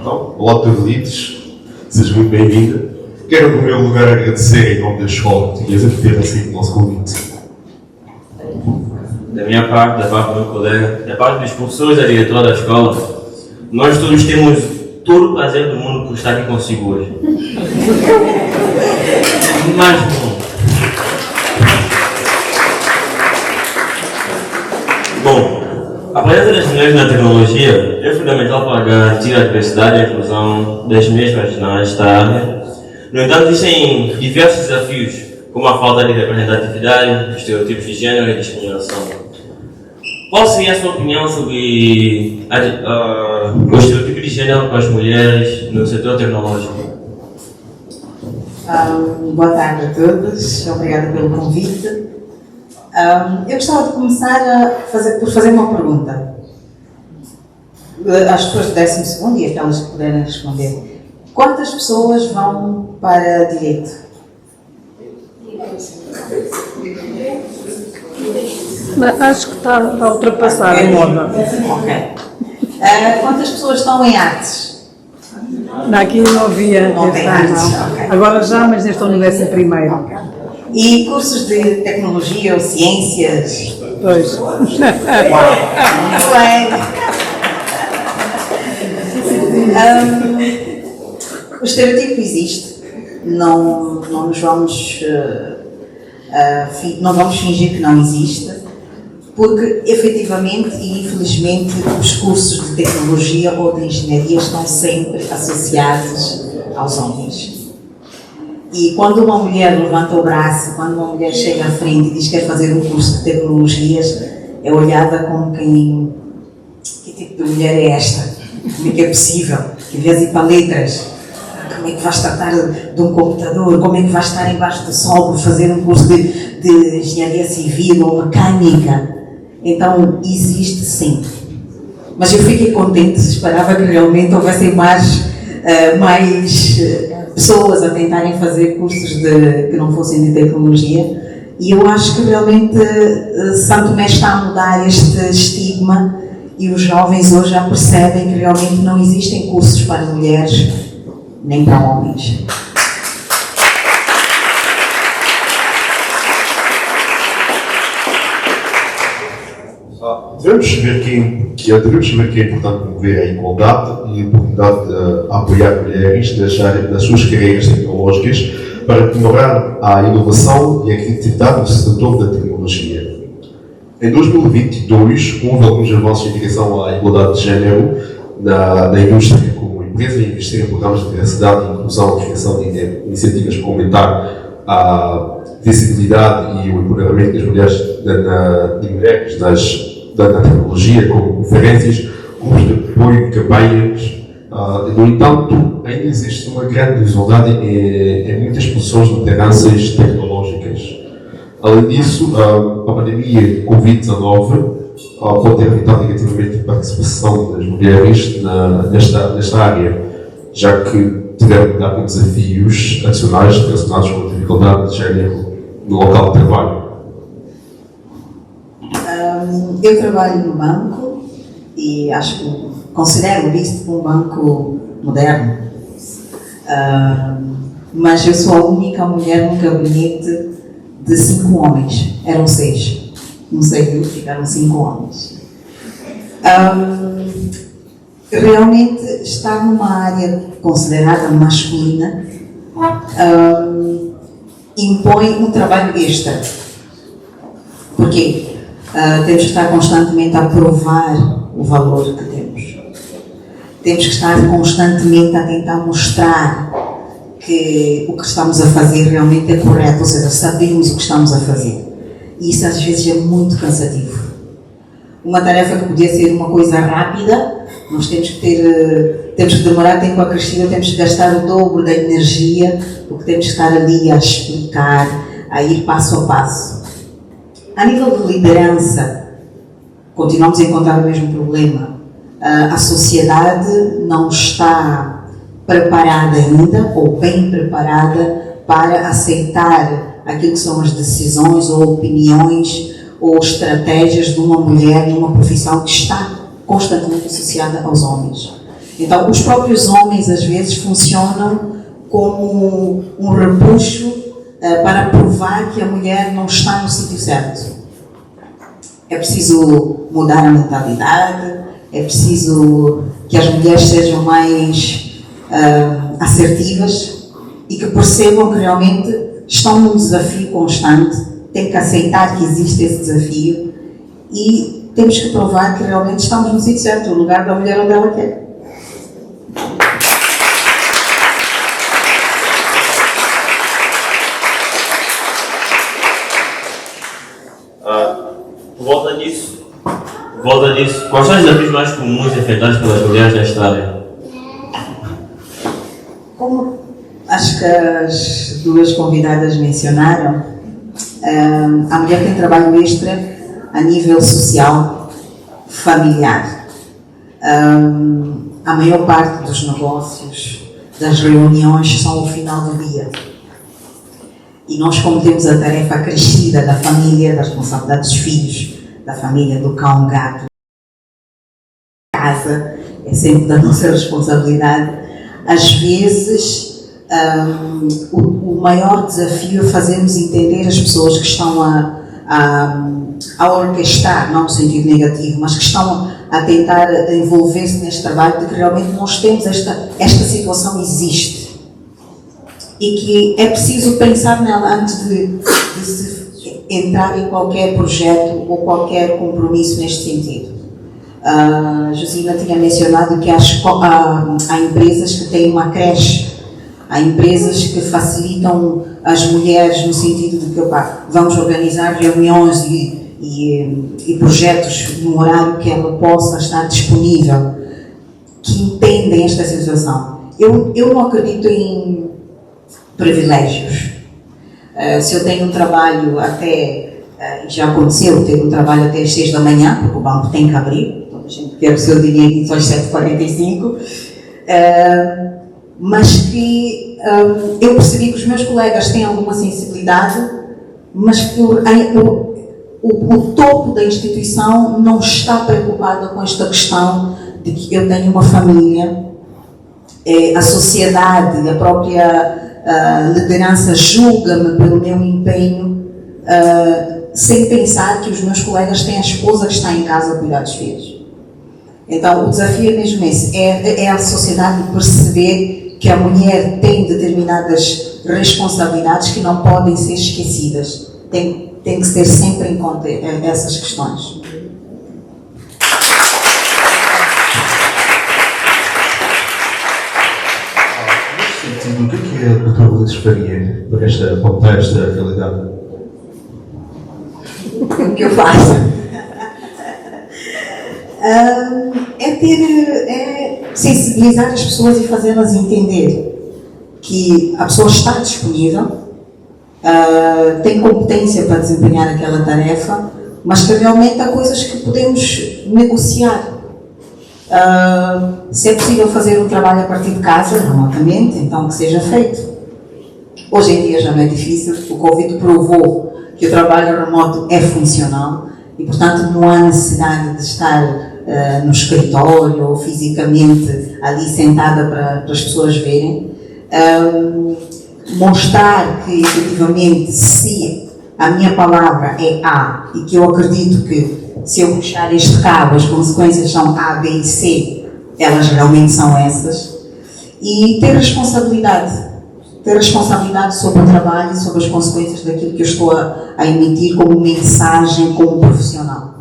Então, olá Pedelites, seja muito bem-vinda. Quero, no meu lugar, agradecer em nome da Escola Portuguesa por ter aceito o nosso convite. minha parte, da parte do meu colega, da parte dos professores, da diretora da escola, nós todos temos todo o prazer do mundo por estar aqui consigo hoje. Mas, bom, a presença das mulheres na tecnologia é fundamental para garantir a diversidade e a inclusão das mesmas nesta área. No entanto, existem diversos desafios, como a falta de representatividade, estereotipos de gênero e discriminação. Qual seria a sua opinião sobre o estereotipo de gênero com as mulheres no setor tecnológico? Boa tarde a todos, obrigada pelo convite. Eu gostava de começar por fazer uma pergunta às pessoas do 12º e aquelas que puderem responder. Quantas pessoas vão para Direito? Acho que está a ultrapassar a moda. Ok. Quantas pessoas estão em Artes? Aqui não havia. Não tem Artes, ok. Agora já, mas neste ano é primeiro. Okay. E cursos de Tecnologia ou Ciências? Pois. Muito bem. O estereotipo existe, não vamos fingir que não existe, porque efetivamente e infelizmente os cursos de tecnologia ou de engenharia estão sempre associados aos homens. E quando uma mulher levanta o braço, quando uma mulher chega à frente e diz que quer fazer um curso de tecnologias, é olhada como quem... Que tipo de mulher é esta? Como é que é possível? Que vez ir para letras? Como é que vais tratar de um computador? Como é que vais estar embaixo do sol por fazer um curso de engenharia civil ou mecânica? Então, existe sim. Mas eu fiquei contente, esperava que realmente houvessem mais pessoas a tentarem fazer cursos que não fossem de tecnologia. E eu acho que realmente São Tomé está a mudar este estigma e os jovens hoje já percebem que realmente não existem cursos para mulheres nem para homens. Devemos saber que é importante promover a igualdade e a oportunidade de apoiar mulheres nas suas carreiras tecnológicas para aprimorar a inovação e a criatividade no setor da tecnologia. Em 2022, houve alguns avanços em direção à igualdade de género na indústria, como empresas investir em programas de diversidade e inclusão, criação de iniciativas para aumentar a visibilidade e o empoderamento das mulheres na tecnologia, como conferências, grupos de apoio, campanhas. No entanto, ainda existe uma grande desigualdade em muitas posições de lideranças tecnológicas. Além disso, a pandemia Covid-19 pode ter afetado negativamente a participação das mulheres nesta área, já que tiveram que lidar com desafios adicionais relacionados com a dificuldade de género no local de trabalho. Eu trabalho no banco e considero isto como um banco moderno. Mas eu sou a única mulher num gabinete de 5 homens. Eram 6. Não sei, ficaram 5 homens. Realmente estar numa área considerada masculina impõe um trabalho extra. Porquê? Temos que estar constantemente a provar o valor que temos. Temos que estar constantemente a tentar mostrar que o que estamos a fazer realmente é correto, ou seja, sabemos o que estamos a fazer. E isso às vezes é muito cansativo. Uma tarefa que podia ser uma coisa rápida, nós temos que demorar tempo a crescer, temos que gastar o dobro da energia, porque temos que estar ali a explicar, a ir passo a passo. A nível de liderança, continuamos a encontrar o mesmo problema. A sociedade não está preparada ainda, ou bem preparada, para aceitar aquilo que são as decisões ou opiniões ou estratégias de uma mulher numa profissão que está constantemente associada aos homens. Então, os próprios homens, às vezes, funcionam como um repuxo para provar que a mulher não está no sítio certo. É preciso mudar a mentalidade, é preciso que as mulheres sejam mais assertivas e que percebam que realmente estão num desafio constante, têm que aceitar que existe esse desafio e temos que provar que realmente estamos no sítio certo, no lugar da mulher onde ela quer. Volta disso, quais são os desafios mais comuns enfrentados pelas mulheres nesta área? Como acho que as duas convidadas mencionaram, a mulher tem trabalho extra a nível social, familiar. A maior parte dos negócios, das reuniões, são ao final do dia. E nós, como temos a tarefa acrescida da família, da responsabilidade dos filhos, da família, do cão, gato, casa, é sempre da nossa responsabilidade. Às vezes, o maior desafio é fazermos entender as pessoas que estão a orquestrar, não no sentido negativo, mas que estão a tentar envolver-se neste trabalho, de que realmente nós temos esta situação existe e que é preciso pensar nela antes de se entrar em qualquer projeto ou qualquer compromisso neste sentido. A Josina tinha mencionado que há empresas que têm uma creche, há empresas que facilitam as mulheres no sentido de que vamos organizar reuniões e projetos no horário que ela possa estar disponível, que entendem esta situação. Eu não acredito em privilégios. Se eu tenho um trabalho até, já aconteceu, ter um trabalho até às 6 da manhã, porque o banco tem que abrir, então a gente quer o seu dinheiro às 7h45, mas que eu percebi que os meus colegas têm alguma sensibilidade, mas que o topo da instituição não está preocupado com esta questão de que eu tenho uma família, a sociedade, a própria liderança julga-me pelo meu empenho, sem pensar que os meus colegas têm a esposa que está em casa a cuidar dos filhos. Então, o desafio é mesmo esse, é a sociedade perceber que a mulher tem determinadas responsabilidades que não podem ser esquecidas. Tem que ter sempre em conta essas questões. O que é o Dr. Rodrigues faria para apontar esta realidade? O que eu faço? É sensibilizar as pessoas e fazê-las entender que a pessoa está disponível, tem competência para desempenhar aquela tarefa, mas que realmente há coisas que podemos negociar. Se é possível fazer um trabalho a partir de casa, remotamente, então que seja feito. Hoje em dia já não é difícil, o Covid provou que o trabalho remoto é funcional e, portanto, não há necessidade de estar no escritório ou fisicamente ali sentada para as pessoas verem. Mostrar que, efetivamente, se a minha palavra é A e que eu acredito que se eu puxar este cabo, as consequências são A, B e C, elas realmente são essas. E ter responsabilidade sobre o trabalho e sobre as consequências daquilo que eu estou a emitir como mensagem, como profissional.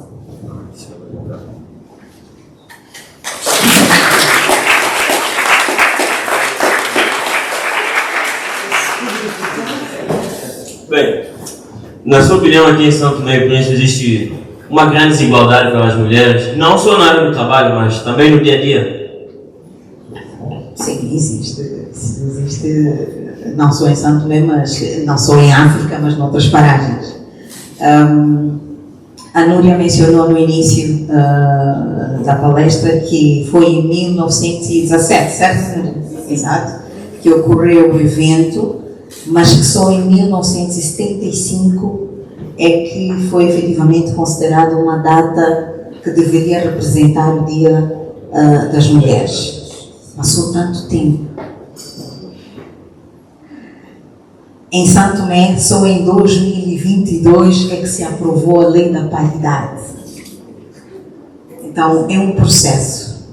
Bem, na sua opinião, aqui em São Tomé e Príncipe existe uma grande desigualdade para as mulheres, não só na área do trabalho, mas também no dia a dia? Sim, existe, não só em São Tomé, mas não só em África, mas noutras paragens. A Núria mencionou no início da palestra que foi em 1917, certo? Exato, que ocorreu o evento, mas que só em 1975 é que foi efetivamente considerada uma data que deveria representar o Dia das Mulheres. Passou tanto tempo. Em São Tomé, só em 2022 é que se aprovou a Lei da Paridade. Então, é um processo.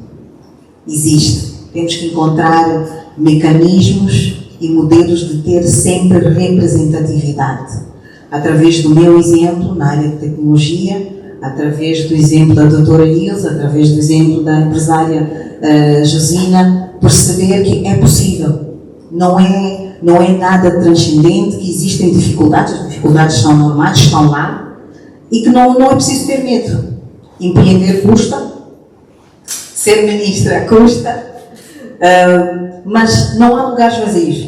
Existe. Temos que encontrar mecanismos e modelos de ter sempre representatividade. Através do meu exemplo na área de tecnologia, através do exemplo da doutora Ilse, através do exemplo da empresária Josina, perceber que é possível. Não é nada transcendente, que existem dificuldades, as dificuldades são normais, estão lá, e que não é preciso ter medo. Empreender custa, ser ministra custa, mas não há lugares vazios.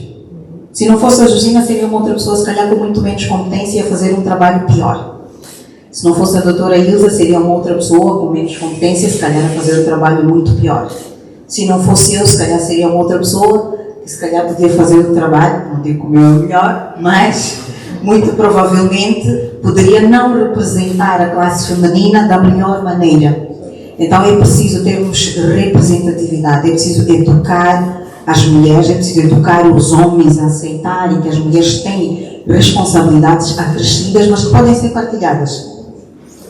Se não fosse a Josina, seria uma outra pessoa, se calhar com muito menos competência, a fazer um trabalho pior. Se não fosse a doutora Ilza, seria uma outra pessoa com menos competência, se calhar a fazer um trabalho muito pior. Se não fosse eu, se calhar seria uma outra pessoa, que se calhar podia fazer um trabalho, não digo como eu é o melhor, mas muito provavelmente poderia não representar a classe feminina da melhor maneira. Então é preciso termos representatividade, é preciso educar as mulheres, é preciso educar os homens a aceitarem que as mulheres têm responsabilidades acrescidas, mas que podem ser partilhadas.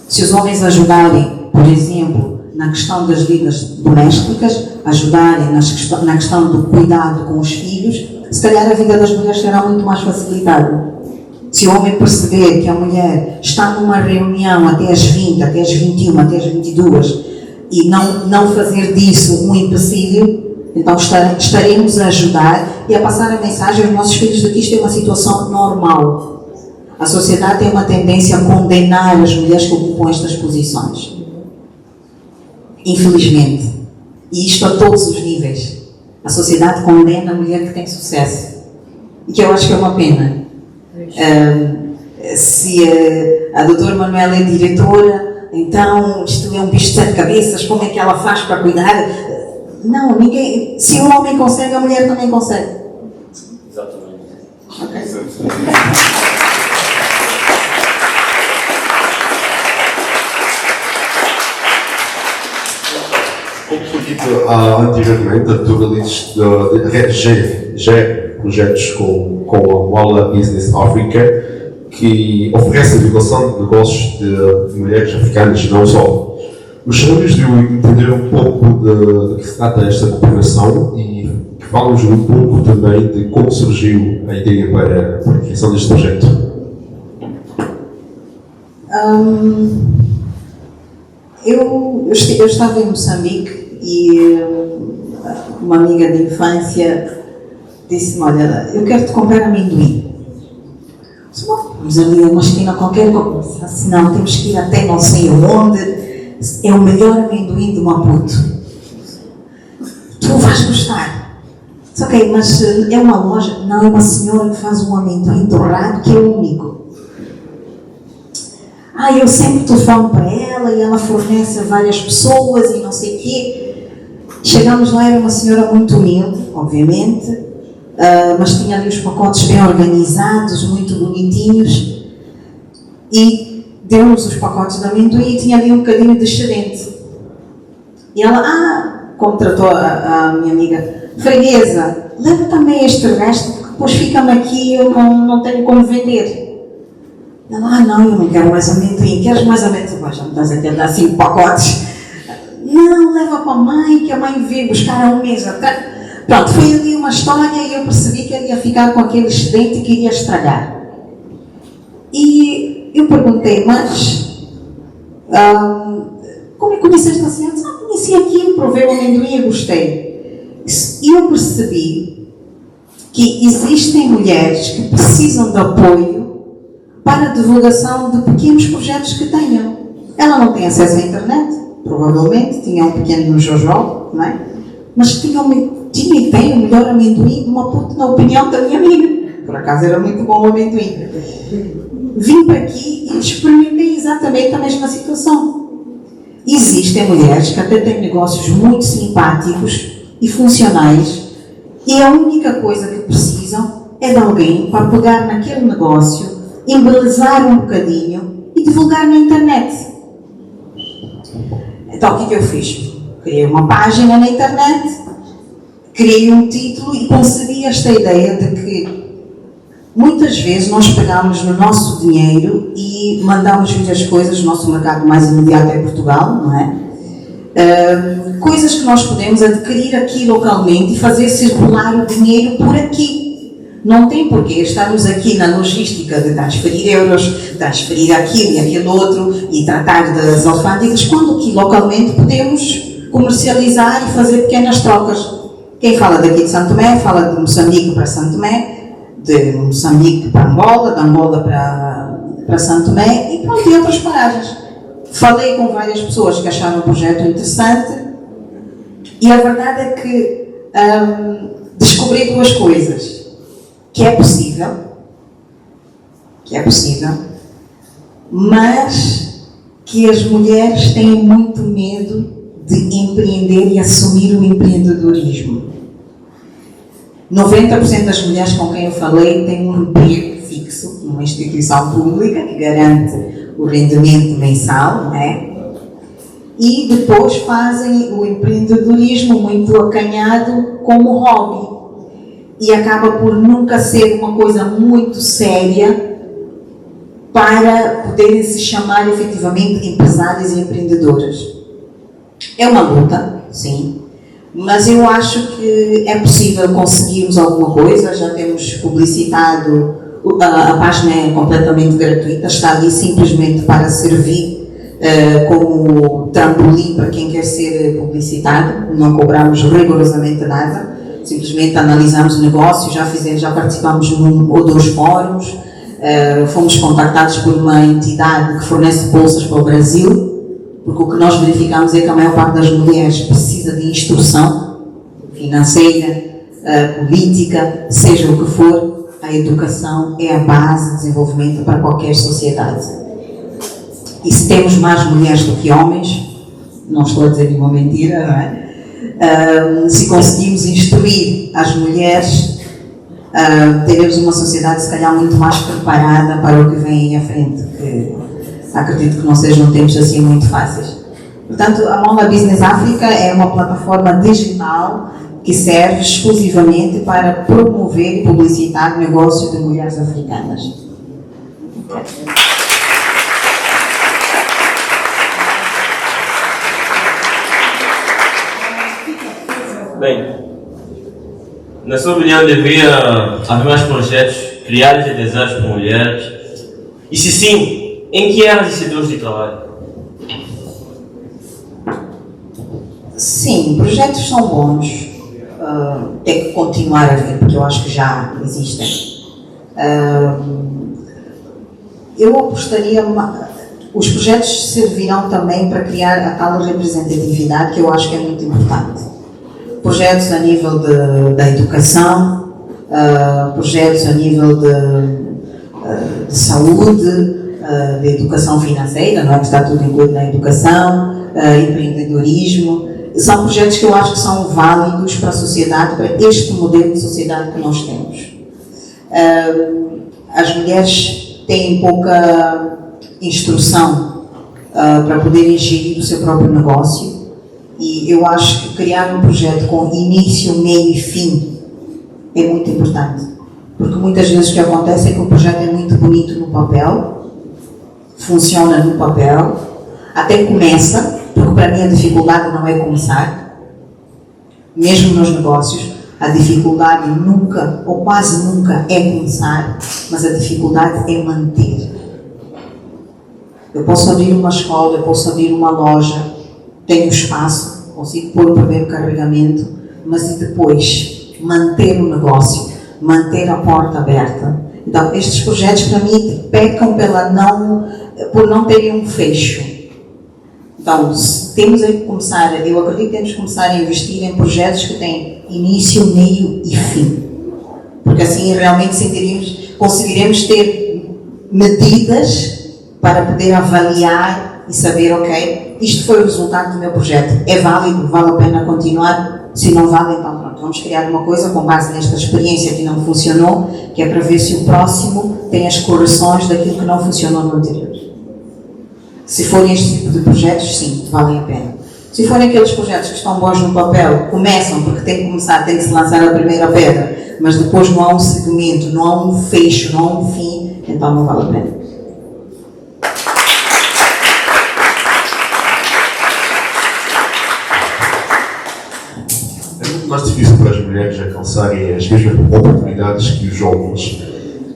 Se os homens ajudarem, por exemplo, na questão das vidas domésticas, ajudarem na questão do cuidado com os filhos, se calhar a vida das mulheres será muito mais facilitada. Se o homem perceber que a mulher está numa reunião até às 20, até às 21, até às 22 e não fazer disso um empecilho, então estaremos a ajudar e a passar a mensagem aos nossos filhos de que isto é uma situação normal. A sociedade tem uma tendência a condenar as mulheres que ocupam estas posições. Infelizmente. E isto a todos os níveis. A sociedade condena a mulher que tem sucesso. E que eu acho que é uma pena. Se a doutora Manuela é diretora, então isto é um bicho de 7 cabeças, como é que ela faz para cuidar? Não, ninguém. Se o homem consegue, a mulher também consegue. Exatamente. Ok. Como foi dito anteriormente, a doutora gera projetos com a Mola Business Africa, que oferece a divulgação de negócios de mulheres africanas e não só. Gostaríamos de entender um pouco de que se trata esta cooperação e que falamos um pouco também de como surgiu a ideia para a criação deste projeto. Eu estava em Moçambique e uma amiga de infância disse-me: olha, eu quero-te comprar amendoim. Vamos ali a uma esquina qualquer, assim, não, temos que ir até não sei onde, é o melhor amendoim de Maputo. Tu vais gostar. Ok, mas é uma loja? Não, é uma senhora que faz um amendoim dourado que é único. Eu sempre telefono para ela e ela fornece a várias pessoas e não sei o quê. Chegamos lá, era uma senhora muito humilde, obviamente, mas tinha ali os pacotes bem organizados, muito bonitinhos, e deu-nos os pacotes de amendoim e tinha ali um bocadinho de excedente. E ela, como tratou a minha amiga, freguesa, leva também este resto, porque depois fica-me aqui e eu não tenho como vender. Ela, não, eu não quero mais amendoim. Queres mais amendoim? Já me estás aqui a dar 5 pacotes. Não, leva para a mãe, que a mãe veio buscar há um mês. Pronto, foi ali uma história e eu percebi que ele ia ficar com aquele excedente e que iria estragar. E eu perguntei, mas como é que conheceste a senhora? Conheci aqui, provei o amendoim e gostei. E eu percebi que existem mulheres que precisam de apoio para a divulgação de pequenos projetos que tenham. Ela não tem acesso à internet, provavelmente, tinha um pequeno Jojo, não é? Mas tinha e tem o melhor amendoim de Maputo, na opinião da minha amiga. Por acaso era muito bom o amendoim. Vim para aqui e experimentei exatamente a mesma situação. Existem mulheres que até têm negócios muito simpáticos e funcionais e a única coisa que precisam é de alguém para pegar naquele negócio, embelezar um bocadinho e divulgar na internet. Então o que eu fiz? Criei uma página na internet, criei um título e concebi esta ideia de que muitas vezes nós pegamos no nosso dinheiro e mandamos vir as coisas, o nosso mercado mais imediato é Portugal, não é? Coisas que nós podemos adquirir aqui localmente e fazer circular o dinheiro por aqui. Não tem porquê estarmos aqui na logística de transferir euros, transferir aquilo e aquele outro e tratar das alfândegas, quando aqui localmente podemos comercializar e fazer pequenas trocas. Quem fala daqui de Santo Tomé, fala de Moçambique para Santo Tomé, de Moçambique para Angola, de Angola para Santo Tomé e pronto, e outras paragens. Falei com várias pessoas que acharam o projeto interessante e a verdade é que descobri duas coisas. Que é possível, mas que as mulheres têm muito medo de empreender e assumir o empreendedorismo. 90% das mulheres com quem eu falei têm um emprego fixo numa instituição pública que garante o rendimento mensal, não é? E depois fazem o empreendedorismo muito acanhado como hobby. E acaba por nunca ser uma coisa muito séria para poderem se chamar efetivamente empresárias e empreendedoras. É uma luta, sim, mas eu acho que é possível conseguirmos alguma coisa. Já temos publicitado, a página é completamente gratuita, está ali simplesmente para servir como trampolim para quem quer ser publicitado, não cobramos rigorosamente nada. Simplesmente analisamos o negócio, já participamos num ou dois fóruns, fomos contactados por uma entidade que fornece bolsas para o Brasil, porque o que nós verificamos é que a maior parte das mulheres precisa de instrução financeira, política, seja o que for, a educação é a base de desenvolvimento para qualquer sociedade. E se temos mais mulheres do que homens, não estou a dizer nenhuma mentira, não é? Se conseguimos instruir as mulheres, teremos uma sociedade se calhar muito mais preparada para o que vem aí à frente, que acredito que não sejam tempos assim muito fáceis. Portanto, a Mola Business África é uma plataforma digital que serve exclusivamente para promover e publicitar o negócio de mulheres africanas. Bem, na sua opinião, devia haver mais projetos criados e realizados por mulheres? E se sim, em que áreas e setores de trabalho? Sim, projetos são bons. Tem que continuar a haver, porque eu acho que já existem. Eu apostaria... Os projetos servirão também para criar a tal representatividade que eu acho que é muito importante. Projetos a nível da educação, projetos a nível de saúde, de educação financeira, não é que está tudo incluído na educação, empreendedorismo. São projetos que eu acho que são válidos para a sociedade, para este modelo de sociedade que nós temos. As mulheres têm pouca instrução para poderem gerir o seu próprio negócio. E eu acho que criar um projeto com início, meio e fim é muito importante. Porque muitas vezes o que acontece é que o projeto é muito bonito no papel, funciona no papel, até começa, porque para mim a dificuldade não é começar. Mesmo nos negócios, a dificuldade nunca, ou quase nunca, é começar, mas a dificuldade é manter. Eu posso abrir uma escola, eu posso abrir uma loja, tenho espaço, consigo pôr o primeiro carregamento, mas e depois manter o negócio, manter a porta aberta. Então, estes projetos para mim pecam por não terem um fecho. Então, temos que começar, eu acredito que temos que começar a investir em projetos que têm início, meio e fim. Porque assim realmente conseguiremos ter medidas para poder avaliar e saber, ok, isto foi o resultado do meu projeto, é válido, vale a pena continuar, se não vale, então pronto, vamos criar uma coisa com base nesta experiência que não funcionou, que é para ver se o próximo tem as correções daquilo que não funcionou no anterior. Se forem este tipo de projetos, sim, valem a pena. Se forem aqueles projetos que estão bons no papel, começam porque tem que começar, tem que se lançar a primeira pedra, mas depois não há um segmento, não há um fecho, não há um fim, então não vale a pena. muito mais difícil para as mulheres alcançarem as mesmas oportunidades que os homens.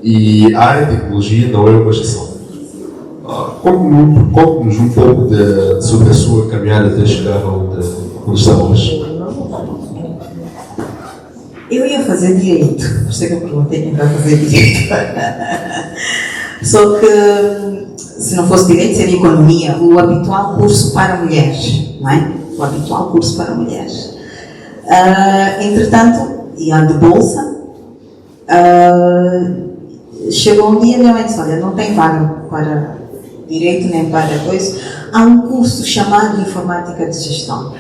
E a área de tecnologia não é uma exceção. Conte-nos um pouco sobre a sua caminhada até chegar onde está hoje. Eu ia fazer direito, por isso é que eu perguntei quem vai fazer direito. Só que, se não fosse direito, seria economia, o habitual curso para mulheres, não é? O habitual curso para mulheres. Entretanto, ia de bolsa, chegou um dia e minha mãe disse, olha, não tem vaga para direito nem para coisa, há um curso chamado Informática de Gestão.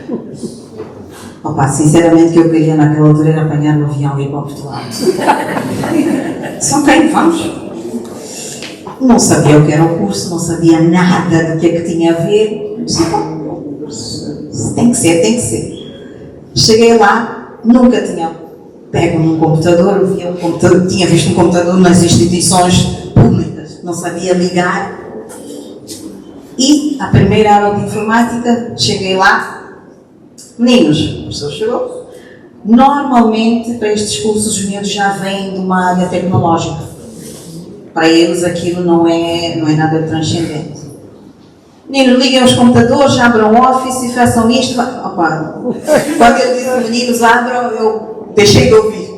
Opa, sinceramente, o que eu queria naquela altura era apanhar um avião e ir para Portugal. Só que vamos. Não sabia o que era o curso, não sabia nada do que é que tinha a ver. Tem que ser, tem que ser. Cheguei lá, nunca tinha pego num computador, via um computador, tinha visto um computador nas instituições públicas, não sabia ligar. E a primeira aula de informática, cheguei lá, meninos, a pessoa chegou. Normalmente, para estes cursos, os miúdos já vêm de uma área tecnológica. Para eles, aquilo não é nada transcendente. Meninos, liguem os computadores, abram o Office e façam isto. Opa, quando eu disse meninos abram, eu deixei de ouvir.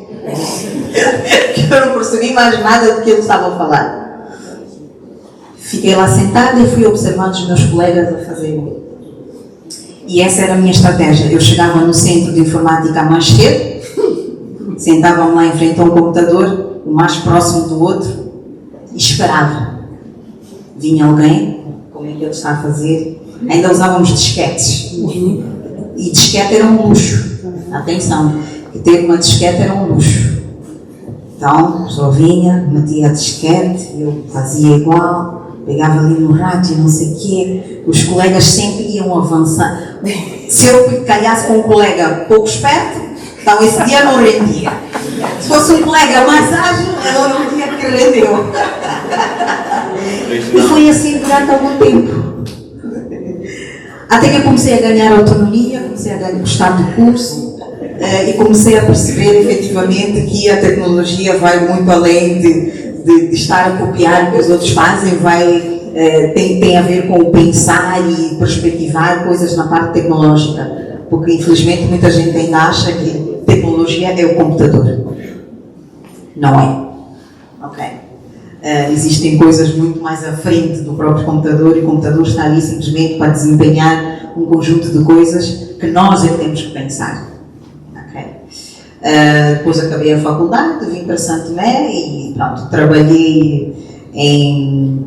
Eu não percebi mais nada do que eles estavam a falar. Fiquei lá sentada e fui observando os meus colegas a fazerem. E essa era a minha estratégia. Eu chegava no centro de informática mais cedo, sentava-me lá em frente a um computador, o mais próximo do outro, e esperava. Vinha alguém, como é que ele está a fazer? Ainda usávamos disquetes. E disquete era um luxo. Atenção, que ter uma disquete era um luxo. Então, só vinha, metia a disquete, eu fazia igual, pegava ali no rádio, não sei o quê. Os colegas sempre iam avançar. Se eu calhasse com um colega pouco esperto, então esse dia não rendia. Se fosse um colega mais ágil, ela não tinha que rendeu. E foi assim durante algum tempo. Até que eu comecei a ganhar autonomia, comecei a gostar do curso e comecei a perceber efetivamente que a tecnologia vai muito além de estar a copiar o que os outros fazem, tem a ver com pensar e perspectivar coisas na parte tecnológica. Porque infelizmente muita gente ainda acha que tecnologia é o computador. Não é. Ok. Existem coisas muito mais à frente do próprio computador e o computador está ali simplesmente para desempenhar um conjunto de coisas que nós é que temos que pensar. Ok. Depois acabei a faculdade, vim para Santo Tomé e pronto, trabalhei em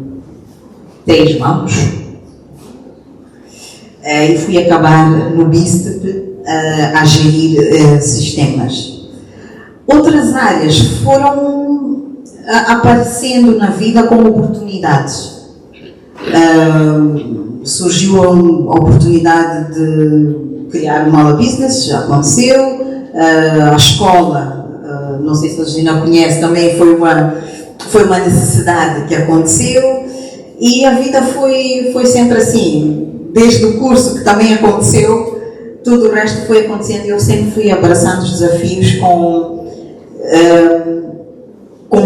3 mãos e fui acabar no BISTEP a gerir sistemas. Outras áreas foram aparecendo na vida como oportunidades. Surgiu a oportunidade de criar uma aula business, já aconteceu. A escola, não sei se vocês ainda conhecem, também foi uma necessidade que aconteceu. E a vida foi sempre assim, desde o curso que também aconteceu, tudo o resto foi acontecendo e eu sempre fui abraçando os desafios com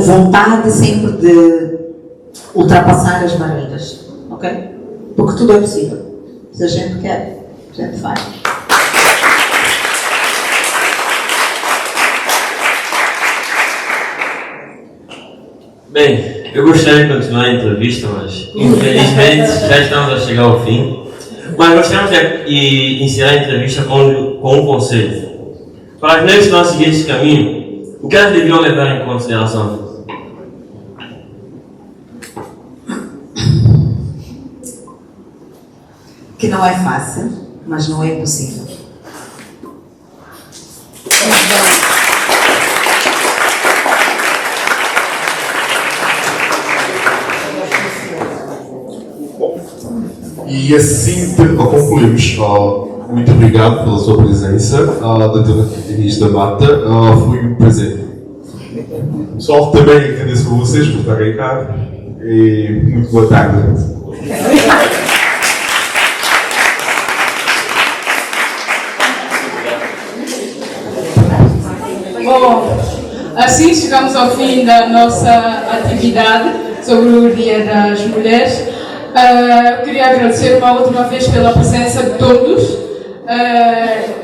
vontade sempre de ultrapassar as barreiras, ok? Porque tudo é possível. Se a gente quer, a gente faz. Bem, eu gostaria de continuar a entrevista, mas infelizmente já estamos a chegar ao fim. Mas gostaríamos de encerrar a entrevista com um conselho. Para as mulheres que estão a seguir esse caminho, o que elas deviam levar em consideração? Que não é fácil, mas não é impossível. E assim concluímos. Muito obrigado pela sua presença neste debate. Foi um prazer. Pessoal, também agradeço a vocês por estarem cá e muito boa tarde. Bom, assim chegamos ao fim da nossa atividade sobre o Dia das Mulheres. Eu queria agradecer uma última vez pela presença de todos.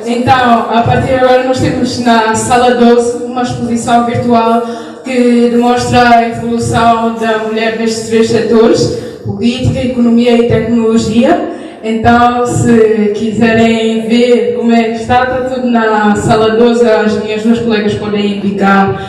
Então, a partir de agora nós temos na Sala 12 uma exposição virtual que demonstra a evolução da mulher nestes três setores: política, economia e tecnologia. Então, se quiserem ver como é que está tudo na Sala 12, as minhas duas colegas podem indicar